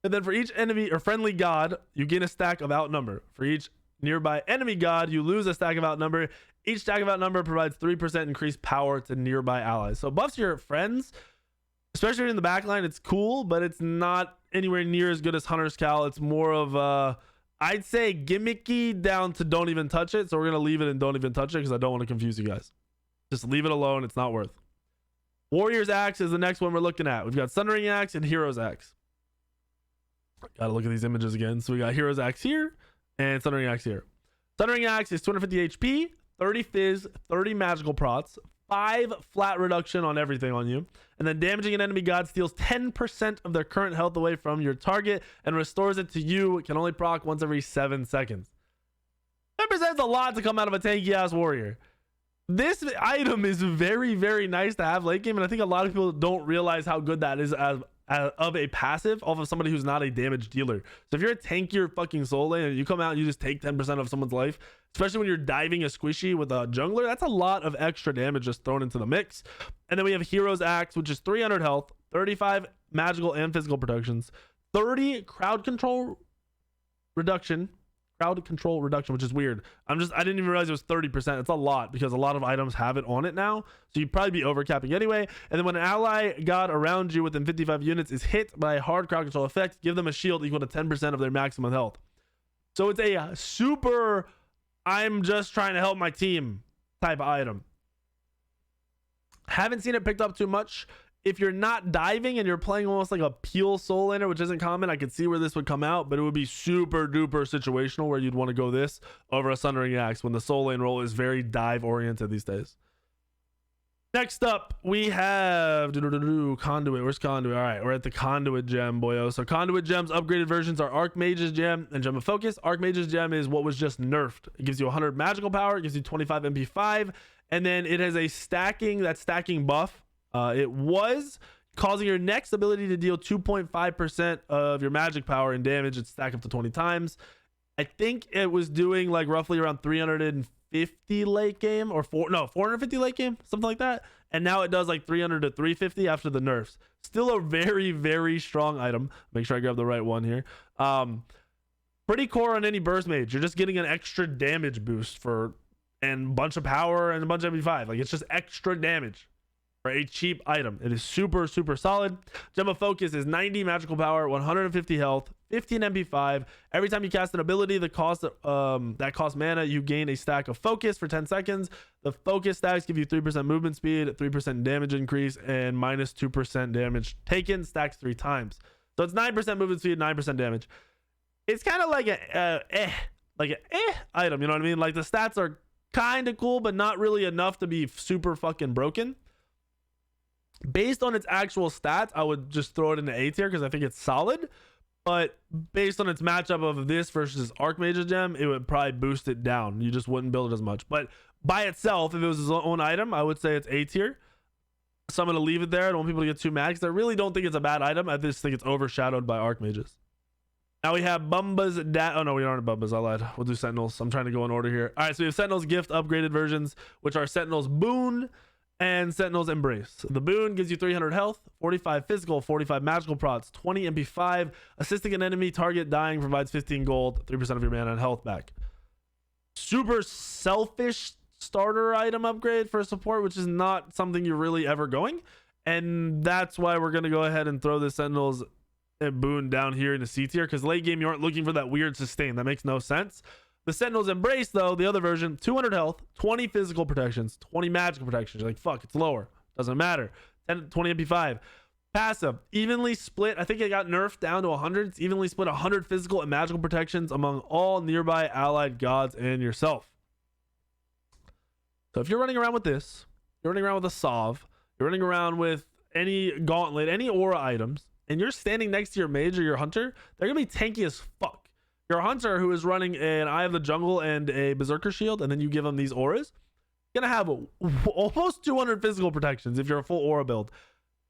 and then for each enemy or friendly god, you gain a stack of Outnumber. For each nearby enemy god, you lose a stack of Outnumber. Each stack of Outnumber provides 3% increased power to nearby allies. So buffs your friends, especially in the backline. It's cool, but it's not anywhere near as good as Hunter's Cowl. It's more of I'd say gimmicky down to don't even touch it. So we're going to leave it and don't even touch it because I don't want to confuse you guys. Just leave it alone. It's not worth. Warrior's Axe is the next one we're looking at. We've got Sundering Axe and Hero's Axe. Gotta look at these images again. So we got Hero's Axe here and Sundering Axe here. Sundering Axe is 250 HP, 30 Fizz, 30 magical prots, 5 flat reduction on everything on you, and then damaging an enemy god steals 10% of their current health away from your target and restores it to you. It can only proc once every 7 seconds. 10% is a lot to come out of a tanky ass warrior. This item is very, very nice to have late game, and I think a lot of people don't realize how good that is as of a passive off of somebody who's not a damage dealer. So if you're a tankier fucking soul lane and you come out and you just take 10% of someone's life, especially when you're diving a squishy with a jungler, that's a lot of extra damage just thrown into the mix. And then we have Hero's Axe, which is 300 health, 35 magical and physical protections, 30 crowd control reduction, which is weird. I didn't even realize it was 30%. It's a lot because a lot of items have it on it now, so you'd probably be overcapping anyway. And then when an ally god around you within 55 units is hit by a hard crowd control effect, give them a shield equal to 10% of their maximum health. So it's a super I'm just trying to help my team type of item. Haven't seen it picked up too much. If you're not diving and you're playing almost like a peel soul laner, which isn't common, I could see where this would come out, but it would be super duper situational where you'd want to go this over a Sundering Axe when the soul lane role is very dive oriented these days. Next up, we have Conduit. Where's Conduit? All right, we're at the Conduit gem, boyo. So Conduit gems, upgraded versions are Archmage's gem and Gem of Focus. Archmage's gem is what was just nerfed. It gives you 100 magical power, it gives you 25 MP5, and then it has a stacking buff. It was causing your next ability to deal 2.5% of your magic power and damage. It's stacked up to 20 times. I think it was doing like roughly around 350 late game or 450 late game, something like that. And now it does like 300 to 350 after the nerfs. Still a very, very strong item. Make sure I grab the right one here. Pretty core on any burst mage. You're just getting an extra damage boost and a bunch of power and a bunch of MP5. Like it's just extra damage for a cheap item. It is super, super solid. Gem of Focus is 90 magical power, 150 health, 15 MP5. Every time you cast an ability that costs mana, you gain a stack of focus for 10 seconds. The focus stacks give you 3% movement speed, 3% damage increase, and minus 2% damage taken. Stacks 3 times. So it's 9% movement speed, 9% damage. It's kind of like an item, you know what I mean? Like the stats are kind of cool, but not really enough to be super fucking broken. Based on its actual stats, I would just throw it into A tier because I think it's solid. But based on its matchup of this versus Archmage's gem, it would probably boost it down. You just wouldn't build it as much. But by itself, if it was its own item, I would say it's A tier. So I'm going to leave it there. I don't want people to get too mad because I really don't think it's a bad item. I just think it's overshadowed by Archmages. Now we have Bumbas Dagger. Oh no, we aren't Bumbas. I lied. We'll do Sentinels. I'm trying to go in order here. All right, so we have Sentinels Gift upgraded versions, which are Sentinels Boon and Sentinels Embrace. The boon gives you 300 health, 45 physical, 45 magical prots, 20 MP5. Assisting an enemy target dying provides 15 gold, 3% of your mana and health back. Super selfish starter item upgrade for support, which is not something you're really ever going. And that's why we're going to go ahead and throw the Sentinels boon down here in the C tier, because late game you aren't looking for that weird sustain. That makes no sense. The Sentinels Embrace, though, the other version, 200 health, 20 physical protections, 20 magical protections. You're like, fuck, it's lower. Doesn't matter. 20 MP5. Passive, evenly split. I think it got nerfed down to 100. It's evenly split 100 physical and magical protections among all nearby allied gods and yourself. So if you're running around with this, you're running around with a Sov, you're running around with any gauntlet, any aura items, and you're standing next to your mage or your hunter, they're going to be tanky as fuck. Your hunter who is running an Eye of the Jungle and a Berserker Shield, and then you give them these auras, you're gonna have almost 200 physical protections if you're a full aura build.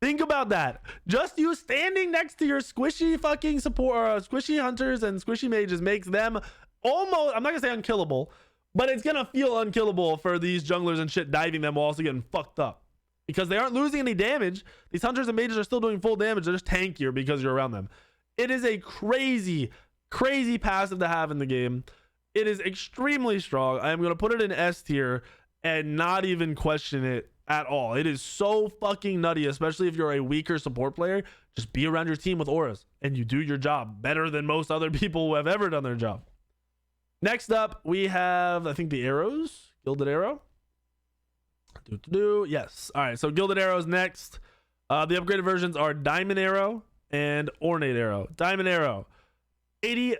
Think about that. Just you standing next to your squishy fucking support, squishy hunters and squishy mages makes them almost, I'm not gonna say unkillable, but it's gonna feel unkillable for these junglers and shit diving them while also getting fucked up. Because they aren't losing any damage. These hunters and mages are still doing full damage. They're just tankier because you're around them. It is a crazy passive to have in the game. It is extremely strong. I am going to put it in S tier and not even question it at all. It is so fucking nutty, especially if you're a weaker support player. Just be around your team with auras and you do your job better than most other people who have ever done their job. Next up, we have, I think, the arrows. Gilded Arrow. Yes. All right, so Gilded Arrow's next. The upgraded versions are Diamond Arrow and Ornate Arrow. Diamond Arrow, 80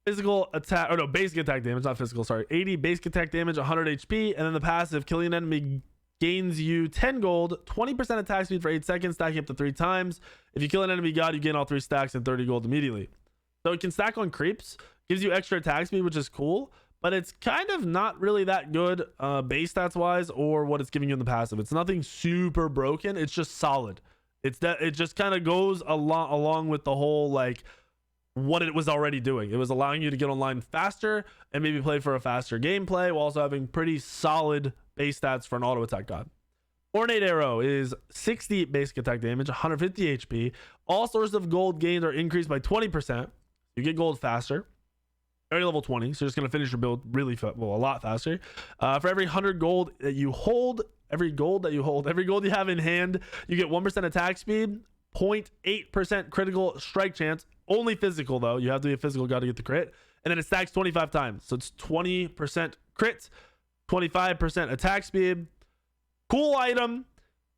physical attack, or no, basic attack damage, not physical, sorry. 80 basic attack damage, 100 HP, and then the passive, killing an enemy gains you 10 gold, 20% attack speed for 8 seconds, stacking up to 3 times. If you kill an enemy god, you gain all 3 stacks and 30 gold immediately. So it can stack on creeps, gives you extra attack speed, which is cool, but it's kind of not really that good base stats wise or what it's giving you in the passive. It's nothing super broken, it's just solid. It's that it just kind of goes along with the whole like what it was already doing. It was allowing you to get online faster and maybe play for a faster gameplay while also having pretty solid base stats for an auto attack god. Ornate Arrow is 60 basic attack damage, 150 HP. All sources of gold gained are increased by 20%. You get gold faster. Very level 20, so you're just going to finish your build really a lot faster. For every 100 gold that you hold, every gold you have in hand, you get 1% attack speed, 0.8% critical strike chance, only physical though. You have to be a physical god to get the crit, and then it stacks 25 times. So it's 20% crit, 25% attack speed. Cool item.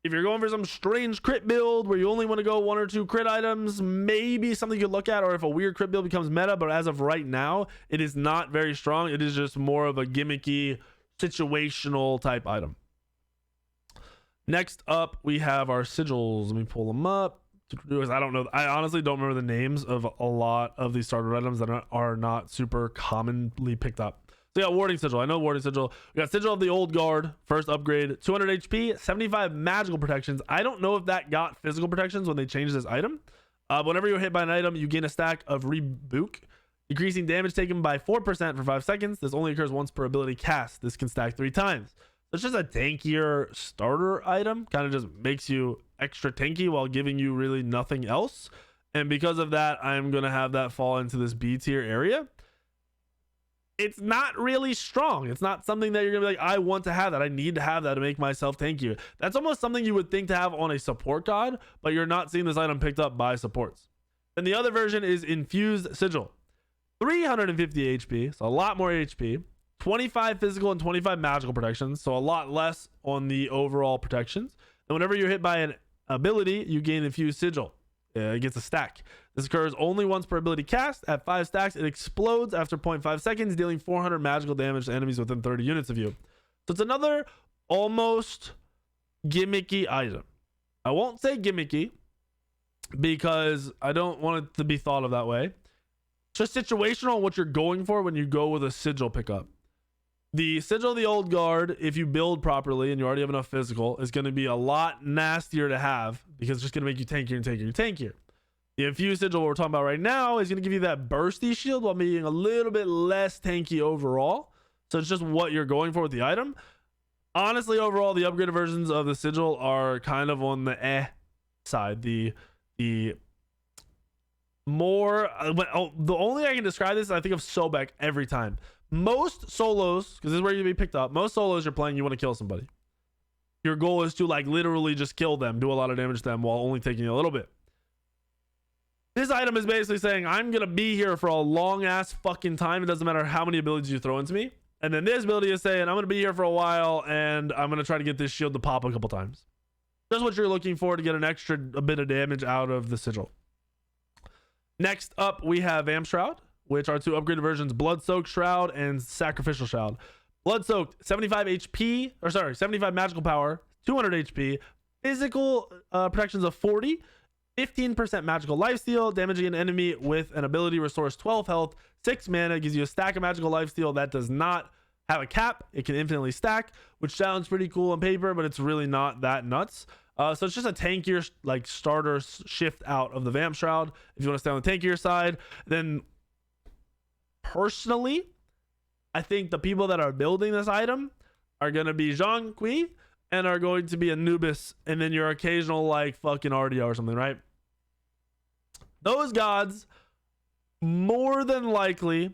If you're going for some strange crit build where you only want to go 1 or 2 crit items, maybe something you could look at, or if a weird crit build becomes meta, but as of right now, it is not very strong. It is just more of a gimmicky, situational type item. Next up, we have our sigils. Let me pull them up. I don't know. I honestly don't remember the names of a lot of these starter items that are not super commonly picked up. So we got Warding Sigil. I know Warding Sigil. We got Sigil of the Old Guard, first upgrade, 200 HP, 75 magical protections. I don't know if that got physical protections when they changed this item. Whenever you're hit by an item, you gain a stack of Rebuke, decreasing damage taken by 4% for 5 seconds. This only occurs once per ability cast. This can stack 3 times. So it's just a tankier starter item. Kind of just makes you extra tanky while giving you really nothing else. And because of that, I'm going to have that fall into this B tier area. It's not really strong. It's not something that you're gonna be like, I want to have that. I need to have that to make myself tankier. That's almost something you would think to have on a support god, but you're not seeing this item picked up by supports. And the other version is Infused Sigil, 350 HP, so a lot more HP, 25 physical and 25 magical protections, so a lot less on the overall protections. And whenever you're hit by an ability, you gain Infused Sigil. It gets a stack. This occurs only once per ability cast. At 5 stacks, it explodes after 0.5 seconds, dealing 400 magical damage to enemies within 30 units of you. So it's another almost gimmicky item. I won't say gimmicky because I don't want it to be thought of that way. It's just situational what you're going for when you go with a sigil pickup. The Sigil of the Old Guard, if you build properly and you already have enough physical, is going to be a lot nastier to have because it's just going to make you tankier and tankier and tankier. The Infused Sigil, what we're talking about right now, is going to give you that bursty shield while being a little bit less tanky overall. So it's just what you're going for with the item. Honestly, overall, the upgraded versions of the Sigil are kind of on the side. The more... the only way I can describe this is I think of Sobek every time. Most solos, because this is where you're gonna be picked up, most solos you're playing, you want to kill somebody. Your goal is to like literally just kill them, do a lot of damage to them while only taking a little bit. This item is basically saying, I'm gonna be here for a long ass fucking time. It doesn't matter how many abilities you throw into me. And then this ability is saying, I'm gonna be here for a while and I'm gonna try to get this shield to pop a couple times. That's what you're looking for to get a bit of damage out of the sigil. Next up, we have Vamp Shroud, which are 2 upgraded versions, Blood-Soaked Shroud and Sacrificial Shroud. Blood-Soaked, 75 HP, or sorry, 75 magical power, 200 HP, physical protections of 40, 15% magical lifesteal, damaging an enemy with an ability restores 12 health, 6 mana, gives you a stack of magical lifesteal that does not have a cap. It can infinitely stack, which sounds pretty cool on paper, but it's really not that nuts. So it's just a tankier like starter shift out of the Vamp Shroud. If you want to stay on the tankier side, then personally, I think the people that are building this item are going to be Zhang Kui and are going to be Anubis, and then your occasional like fucking RDO or something, right? Those gods more than likely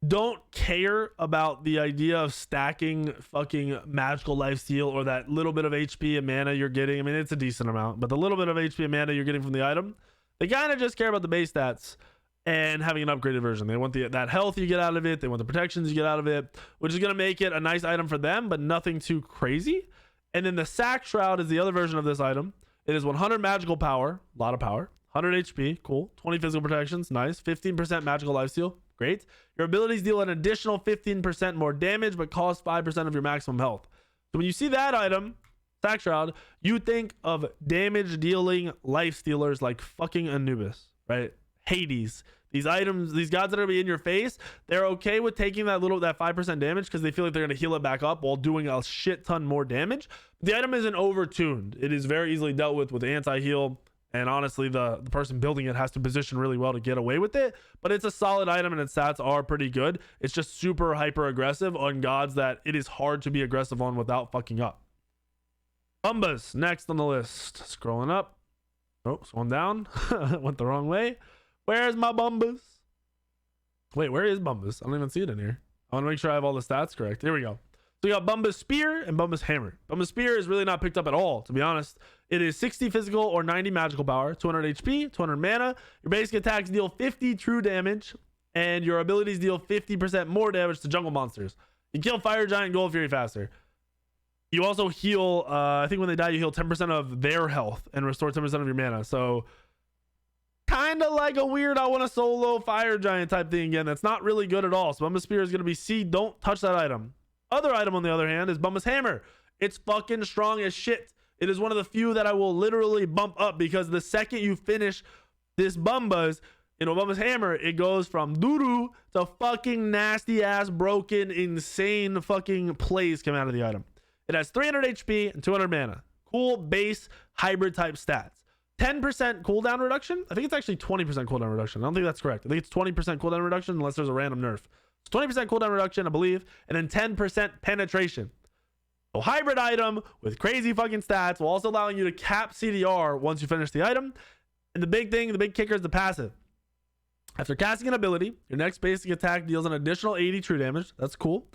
don't care about the idea of stacking fucking magical lifesteal or that little bit of HP and mana you're getting. I mean, it's a decent amount, but the little bit of HP and mana you're getting from the item, they kind of just care about the base stats and having an upgraded version. They want that health you get out of it. They want the protections you get out of it, which is going to make it a nice item for them, but nothing too crazy. And then the Sac Shroud is the other version of this item. It is 100 magical power, a lot of power, 100 HP, cool, 20 physical protections, nice, 15% magical lifesteal, great. Your abilities deal an additional 15% more damage, but cost 5% of your maximum health. So when you see that item, Sac Shroud, you think of damage dealing life stealers like fucking Anubis, right? Hades. These items, these gods that are gonna be in your face, they're okay with taking that 5% damage because they feel like they're gonna heal it back up while doing a shit ton more damage. The item isn't overtuned. It is very easily dealt with anti-heal, and honestly, the person building it has to position really well to get away with it. But it's a solid item and its stats are pretty good. It's just super hyper aggressive on gods that it is hard to be aggressive on without fucking up. Bumbas next on the list. Scrolling up. Oh, scrolling down. Went the wrong way. Where's my Bumbas? Wait, where is Bumbas? I don't even see it in here. I want to make sure I have all the stats correct. Here we go. So you got Bumbus Spear and Bumbus Hammer. Bumbus Spear is really not picked up at all, to be honest. It is 60 physical or 90 magical power, 200 HP, 200 mana. Your basic attacks deal 50 true damage, and your abilities deal 50% more damage to jungle monsters. You kill Fire Giant and Gold Fury faster. You also heal, I think when they die, you heal 10% of their health and restore 10% of your mana. So kind of like a weird I want to solo Fire Giant type thing again. That's not really good at all. So Bumbus Spear is going to be C. Don't touch that item. Other item on the other hand is Bumbus Hammer. It's fucking strong as shit. It is one of the few that I will literally bump up because the second you finish this Bumbas, Bumbus Hammer, it goes from doo-doo to fucking nasty ass broken insane fucking plays come out of the item. It has 300 HP and 200 mana. Cool base hybrid type stats. 10% cooldown reduction. I think it's actually 20% cooldown reduction. I don't think that's correct. I think it's 20% cooldown reduction unless there's a random nerf. It's 20% cooldown reduction, I believe, and then 10% penetration. So hybrid item with crazy fucking stats while also allowing you to cap CDR once you finish the item. And the big kicker is the passive. After casting an ability, your next basic attack deals an additional 80 true damage. That's cool.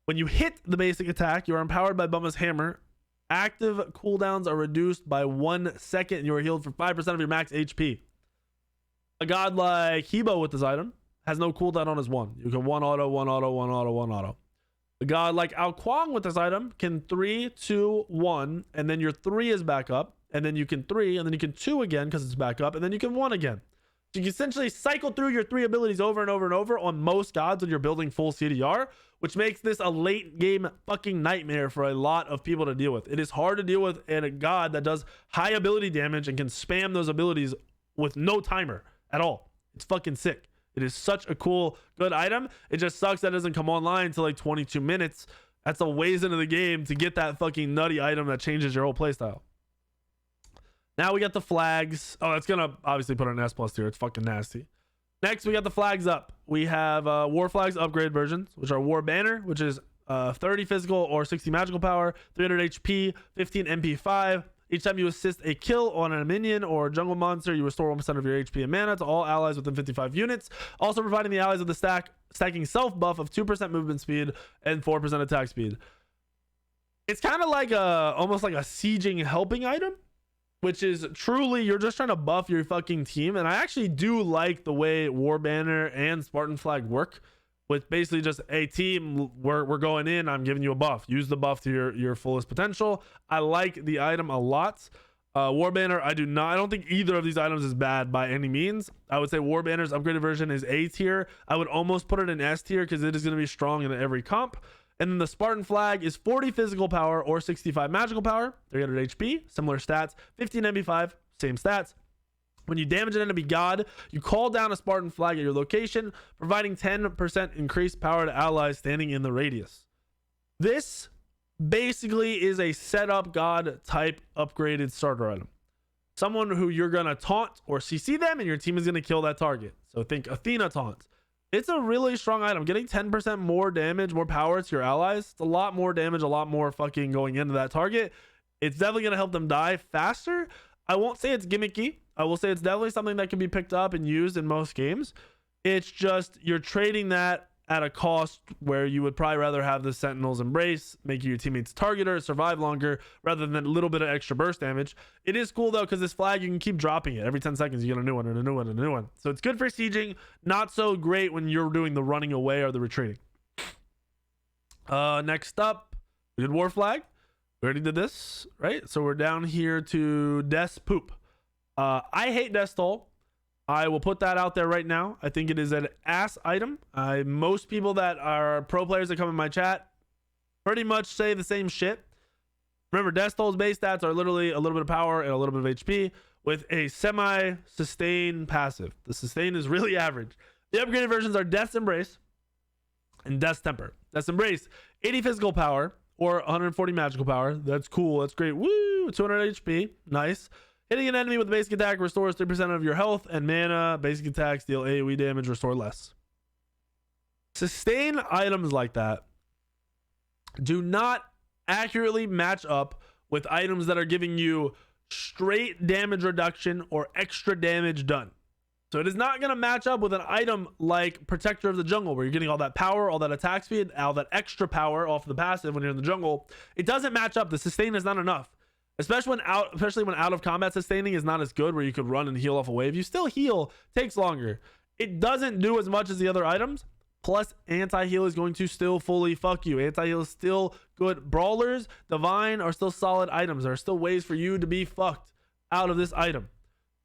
When you hit the basic attack, you are empowered by Bumbas Hammer. Active cooldowns are reduced by 1 second and you are healed for 5% of your max HP. A god like Hebo with this item has no cooldown on his 1. You can 1 auto, 1 auto, 1 auto, 1 auto. A god like Wukong with this item can 3, 2, 1, and then your 3 is back up, and then you can 3, and then you can 2 again because it's back up, and then you can 1 again. So you can essentially cycle through your 3 abilities over and over and over on most gods when you're building full CDR, which makes this a late game fucking nightmare for a lot of people to deal with. It is hard to deal with in a god that does high ability damage and can spam those abilities with no timer at all. It's fucking sick. It is such a cool, good item. It just sucks that it doesn't come online until like 22 minutes. That's a ways into the game to get that fucking nutty item that changes your whole playstyle. Now we got the flags. Oh, it's going to obviously put an S+ here. It's fucking nasty. Next, we got the flags up. We have War Flags upgrade versions, which are Warbanner, which is 30 physical or 60 magical power, 300 HP, 15 MP5. Each time you assist a kill on a minion or jungle monster, you restore 1% of your HP and mana to all allies within 55 units. Also providing the allies with the stacking self buff of 2% movement speed and 4% attack speed. It's kind of like almost like a sieging helping item, which is truly you're just trying to buff your fucking team. And I actually do like the way Warbanner and Spartan Flag work with basically just a team, we're going in, I'm giving you a buff. Use the buff to your fullest potential. I like the item a lot. Warbanner, I don't think either of these items is bad by any means. I would say Warbanner's upgraded version is A tier. I would almost put it in S tier because it is going to be strong in every comp. And then the Spartan Flag is 40 physical power or 65 magical power, 300 HP, similar stats, 15 MP5, same stats. When you damage an enemy god, you call down a Spartan Flag at your location, providing 10% increased power to allies standing in the radius. This basically is a setup god type upgraded starter item. Someone who you're gonna taunt or CC them and your team is gonna kill that target. So think Athena taunts. It's a really strong item. Getting 10% more damage, more power to your allies. It's a lot more damage, a lot more fucking going into that target. It's definitely gonna help them die faster. I won't say it's gimmicky. I will say it's definitely something that can be picked up and used in most games. It's just you're trading that at a cost where you would probably rather have the Sentinels Embrace, making your teammates targeter, survive longer, rather than a little bit of extra burst damage. It is cool though, because this flag, you can keep dropping it. Every 10 seconds, you get a new one and a new one and a new one. So it's good for sieging, not so great when you're doing the running away or the retreating. Next up, we did War Flag. We already did this, right? So we're down here to Death's Poop. I hate Death's Toll. I will put that out there right now. I think it is an ass item. Most people that are pro players that come in my chat pretty much say the same shit. Remember, Death's Toll's base stats are literally a little bit of power and a little bit of HP with a semi-sustain passive. The sustain is really average. The upgraded versions are Death's Embrace and Death's Temper. Death's Embrace, 80 physical power or 140 magical power. That's cool. That's great. Woo! 200 HP. Nice. Hitting an enemy with a basic attack restores 3% of your health and mana. Basic attacks deal AoE damage, restore less. Sustain items like that do not accurately match up with items that are giving you straight damage reduction or extra damage done. So it is not going to match up with an item like Protector of the Jungle, where you're getting all that power, all that attack speed, all that extra power off the passive when you're in the jungle. It doesn't match up. The sustain is not enough. Especially when out of combat sustaining is not as good, where you could run and heal off a wave. You still heal, takes longer. It doesn't do as much as the other items. Plus, anti-heal is going to still fully fuck you. Anti-heal is still good. Brawlers, Divine are still solid items. There are still ways for you to be fucked out of this item.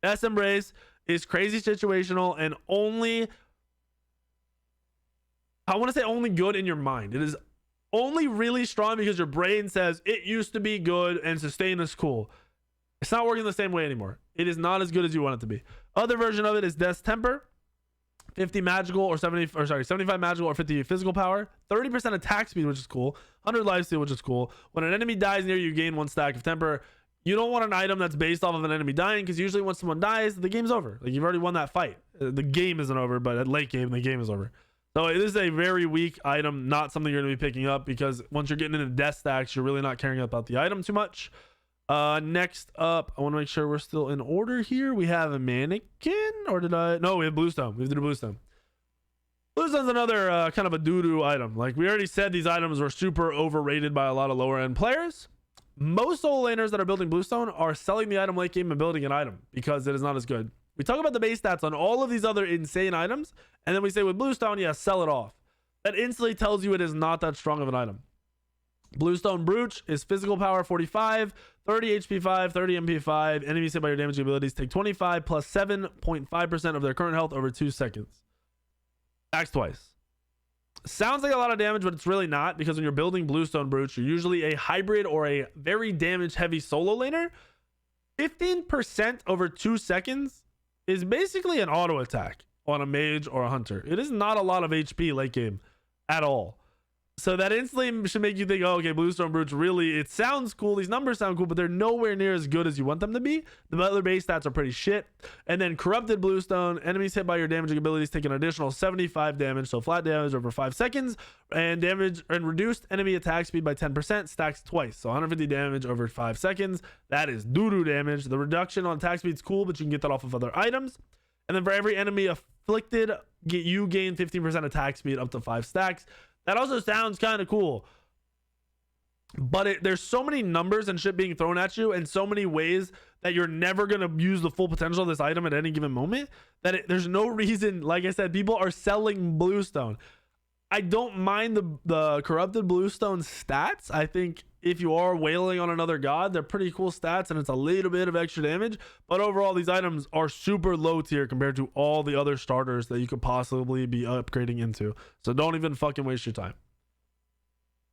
S Embrace is crazy situational and only, I want to say only good in your mind. It is only really strong because your brain says it used to be good and sustain is cool. It's not working the same way anymore. It is not as good as you want it to be. Other version of it is Death's Temper. 50 magical or 75 magical or 50 physical power, 30% attack speed, which is cool, 100 lifesteal, which is cool. When an enemy dies near you, gain 1 stack of temper. You don't want an item that's based off of an enemy dying, because usually when someone dies, the game's over. Like, you've already won that fight. The game isn't over, but at late game, the game is over. So it is a very weak item, not something you're going to be picking up, because once you're getting into death stacks, you're really not caring about the item too much. Next up, I want to make sure we're still in order here. We have a Mannequin, or did I? No, we have Bluestone. We have to do Bluestone. Bluestone's another kind of a doo-doo item. Like we already said, these items were super overrated by a lot of lower end players. Most solo laners that are building Bluestone are selling the item late game and building an item because it is not as good. We talk about the base stats on all of these other insane items, and then we say with Bluestone, yeah, sell it off. That instantly tells you it is not that strong of an item. Bluestone Brooch is physical power 45, 30 HP 5, 30 MP 5. Enemies hit by your damage abilities take 25 plus 7.5% of their current health over 2 seconds. Attacks twice. Sounds like a lot of damage, but it's really not, because when you're building Bluestone Brooch, you're usually a hybrid or a very damage heavy solo laner. 15% over 2 seconds is basically an auto attack on a mage or a hunter. It is not a lot of HP late game at all. So that instantly should make you think, oh, okay, Bluestone Brooch, really, it sounds cool. These numbers sound cool, but they're nowhere near as good as you want them to be. The other base stats are pretty shit. And then Corrupted Bluestone, enemies hit by your damaging abilities take an additional 75 damage, so flat damage over 5 seconds, and damage and reduced enemy attack speed by 10%, stacks twice. So 150 damage over 5 seconds. That is doo-doo damage. The reduction on attack speed is cool, but you can get that off of other items. And then for every enemy afflicted, you gain 15% attack speed up to 5 stacks. That also sounds kind of cool, but there's so many numbers and shit being thrown at you in so many ways that you're never going to use the full potential of this item at any given moment, that there's no reason. Like I said, people are selling Bluestone. I don't mind the Corrupted Bluestone stats. I think if you are wailing on another god, they're pretty cool stats, and it's a little bit of extra damage. But overall, these items are super low tier compared to all the other starters that you could possibly be upgrading into. So don't even fucking waste your time.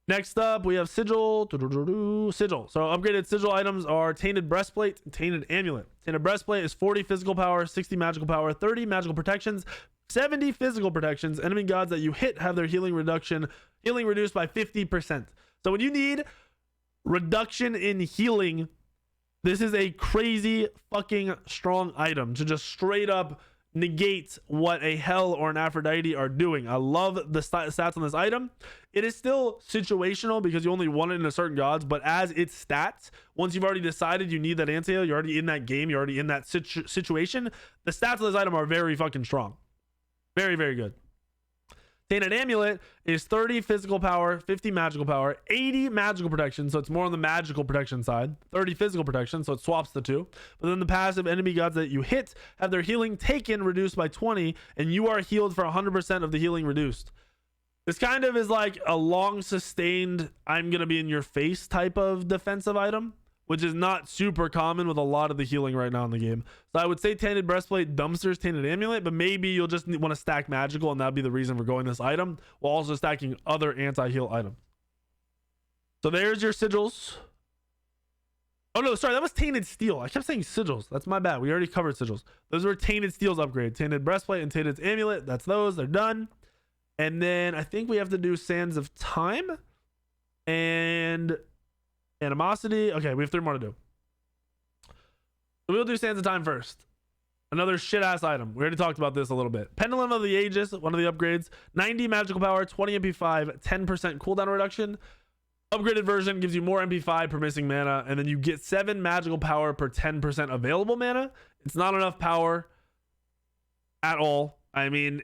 Next up, we have Sigil. Sigil. So upgraded Sigil items are Tainted Breastplate, Tainted Amulet. Tainted Breastplate is 40 physical power, 60 magical power, 30 magical protections, 70 physical protections. Enemy gods that you hit have their healing reduced by 50%. So when you need reduction in healing. This is a crazy fucking strong item to just straight up negate what a Hell or an Aphrodite are doing. I love the stats on this item. It is still situational because you only want it in a certain gods, but as its stats, once you've already decided you need that anti-heal, you're already in that game, you're already in that situation, the stats of this item are very fucking strong. Very, very good. Tainted Amulet is 30 physical power, 50 magical power, 80 magical protection, so it's more on the magical protection side, 30 physical protection, so it swaps the two. But then the passive enemy gods that you hit have their healing taken reduced by 20, and you are healed for 100% of the healing reduced. This kind of is like a long sustained, I'm going to be in your face type of defensive item, which is not super common with a lot of the healing right now in the game. So I would say Tainted Breastplate dumpsters Tainted Amulet, but maybe you'll just want to stack magical, and that'd be the reason for going this item, while also stacking other anti-heal items. So there's your sigils. Oh no, sorry, that was Tainted Steel. I kept saying sigils. That's my bad. We already covered sigils. Those were Tainted Steel's upgrade. Tainted Breastplate and Tainted Amulet. That's those. They're done. And then I think we have to do Sands of Time and Animosity. Okay, we have 3 more to do. So we'll do Sands of Time first. Another shit ass item. We already talked about this a little bit. Pendulum of the Aegis, one of the upgrades. 90 magical power, 20 MP5, 10% cooldown reduction. Upgraded version gives you more MP5 per missing mana, and then you get 7 magical power per 10% available mana. It's not enough power at all. I mean,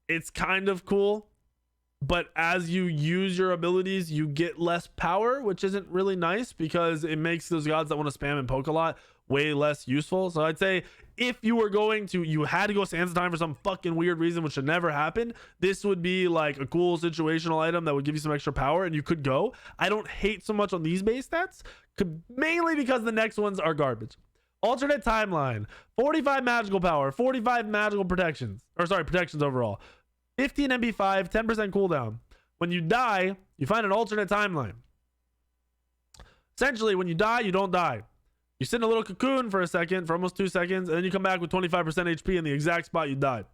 it's kind of cool, but as you use your abilities, you get less power, which isn't really nice because it makes those gods that want to spam and poke a lot way less useful. So I'd say if you were going to, you had to go Sands of Time for some fucking weird reason, which should never happen, this would be like a cool situational item that would give you some extra power and you could go. I don't hate so much on these base stats, mainly because the next ones are garbage. Alternate Timeline, 45 magical power, 45 magical protections, or sorry, protections overall. 15 MP5, 10% cooldown. When you die, you find an alternate timeline. Essentially, when you die, you don't die. You sit in a little cocoon for a second, for almost 2 seconds, and then you come back with 25% HP in the exact spot you died.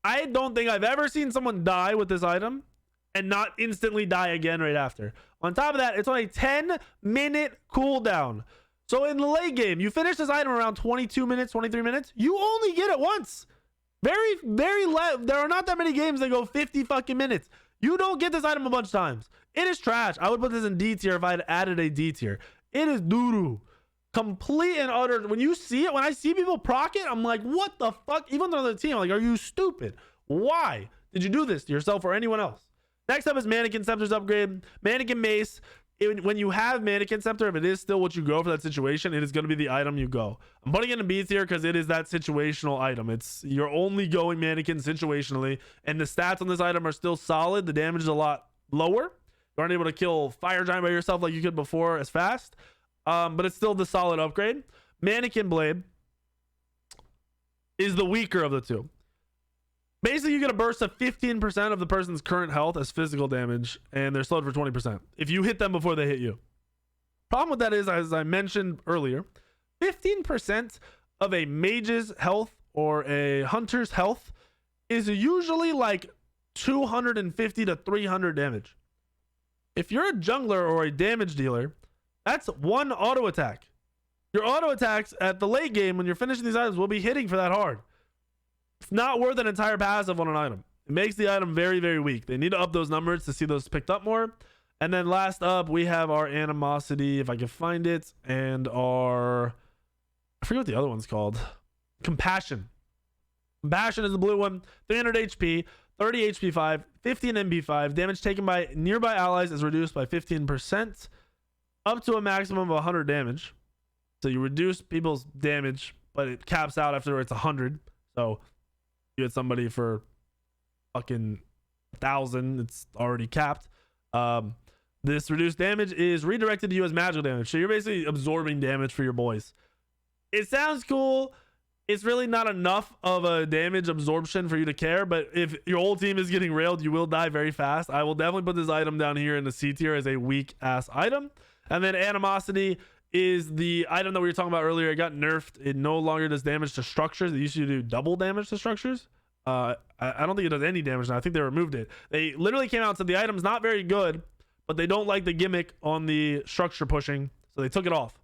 I don't think I've ever seen someone die with this item and not instantly die again right after. On top of that, it's on a 10-minute cooldown. So in the late game, you finish this item around 22 minutes, 23 minutes, you only get it once. There are not that many games that go 50 fucking minutes. You don't get this item a bunch of times. It is trash. I would put this in D tier if I had added a D tier. It is doo-doo. Complete and utter. When you see it, when I see people proc it, I'm like, what the fuck? Even though they're the team, I'm like, are you stupid? Why did you do this to yourself or anyone else? Next up is Mannequin Scepter's upgrade. Mannequin Mace. When you have Mannequin Scepter, if it is still what you go for that situation, it is going to be the item you go. I'm putting it in B tier because it is that situational item. You're only going Mannequin situationally, and the stats on this item are still solid. The damage is a lot lower. You aren't able to kill Fire Giant by yourself like you could before as fast, but it's still the solid upgrade. Mannequin Blade is the weaker of the two. Basically, you get a burst of 15% of the person's current health as physical damage, and they're slowed for 20% if you hit them before they hit you. Problem with that is, as I mentioned earlier, 15% of a mage's health or a hunter's health is usually like 250 to 300 damage. If you're a jungler or a damage dealer, that's 1 auto attack. Your auto attacks at the late game when you're finishing these items will be hitting for that hard. It's not worth an entire passive on an item. It makes the item very, very weak. They need to up those numbers to see those picked up more. And then last up, we have our Animosity, if I can find it, and our, I forget what the other one's called. Compassion. Compassion is the blue one. 300 HP, 30 HP 5, 15 MP 5. Damage taken by nearby allies is reduced by 15%, up to a maximum of 100 damage. So you reduce people's damage, but it caps out after it's 100. So you hit somebody for fucking 1,000, it's already capped. This reduced damage is redirected to you as magical damage, so you're basically absorbing damage for your boys. It sounds cool. It's really not enough of a damage absorption for you to care, but if your whole team is getting railed, you will die very fast. I will definitely put this item down here in the C tier as a weak ass item. And then Animosity is the item that we were talking about earlier. It got nerfed. It no longer does damage to structures. It used to do double damage to structures. I don't think it does any damage now. I think they removed it. They literally came out and said the item's not very good, but they don't like the gimmick on the structure pushing, so they took it off.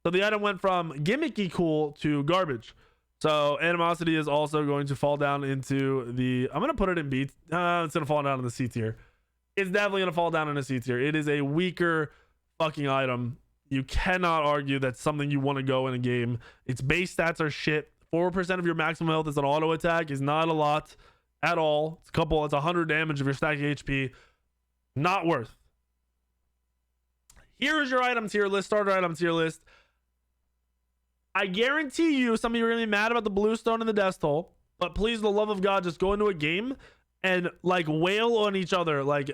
So the item went from gimmicky cool to garbage. So Animosity is also going to fall down into the, I'm going to put it in B. It's going to fall down in the C tier. It's definitely going to fall down in a C tier. It is a weaker fucking item. You cannot argue that's something you want to go in a game. Its base stats are shit. 4% of your maximum health is an auto attack, is not a lot at all. It's 100 damage if you're stacking HP. Not worth. Here's your item tier list, starter item tier list. I guarantee you some of you are going to be mad about the Bluestone and the Death Toll, but please, the love of God, just go into a game and like wail on each other. Like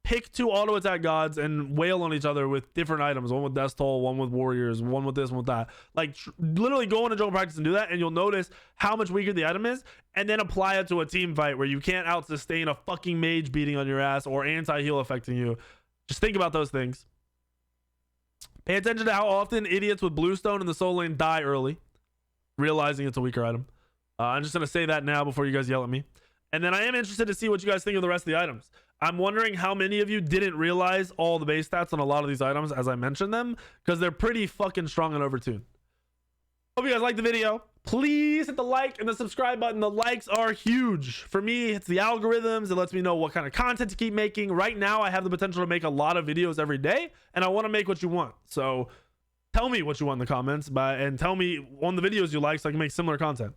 pick 2 auto attack gods and wail on each other with different items. One with Death Toll, one with Warriors, one with this, one with that. Like literally go into jungle practice and do that, and you'll notice how much weaker the item is, and then apply it to a team fight where you can't out sustain a fucking mage beating on your ass or anti-heal affecting you. Just think about those things. Pay attention to how often idiots with Bluestone in the soul lane die early, realizing it's a weaker item. I'm just going to say that now before you guys yell at me. And then I am interested to see what you guys think of the rest of the items. I'm wondering how many of you didn't realize all the base stats on a lot of these items as I mentioned them, because they're pretty fucking strong and overtuned. Hope you guys liked the video. Please hit the like and the subscribe button. The likes are huge. For me, it's the algorithms. It lets me know what kind of content to keep making. Right now, I have the potential to make a lot of videos every day, and I want to make what you want. So tell me what you want in the comments, and tell me on the videos you like so I can make similar content.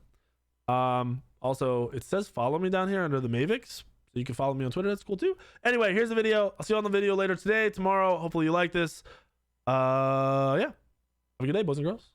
Also, it says follow me down here under the Mavix, so you can follow me on Twitter. That's cool too. Anyway, here's the video. I'll see you on the video later today, tomorrow. Hopefully you like this. Yeah. Have a good day, boys and girls.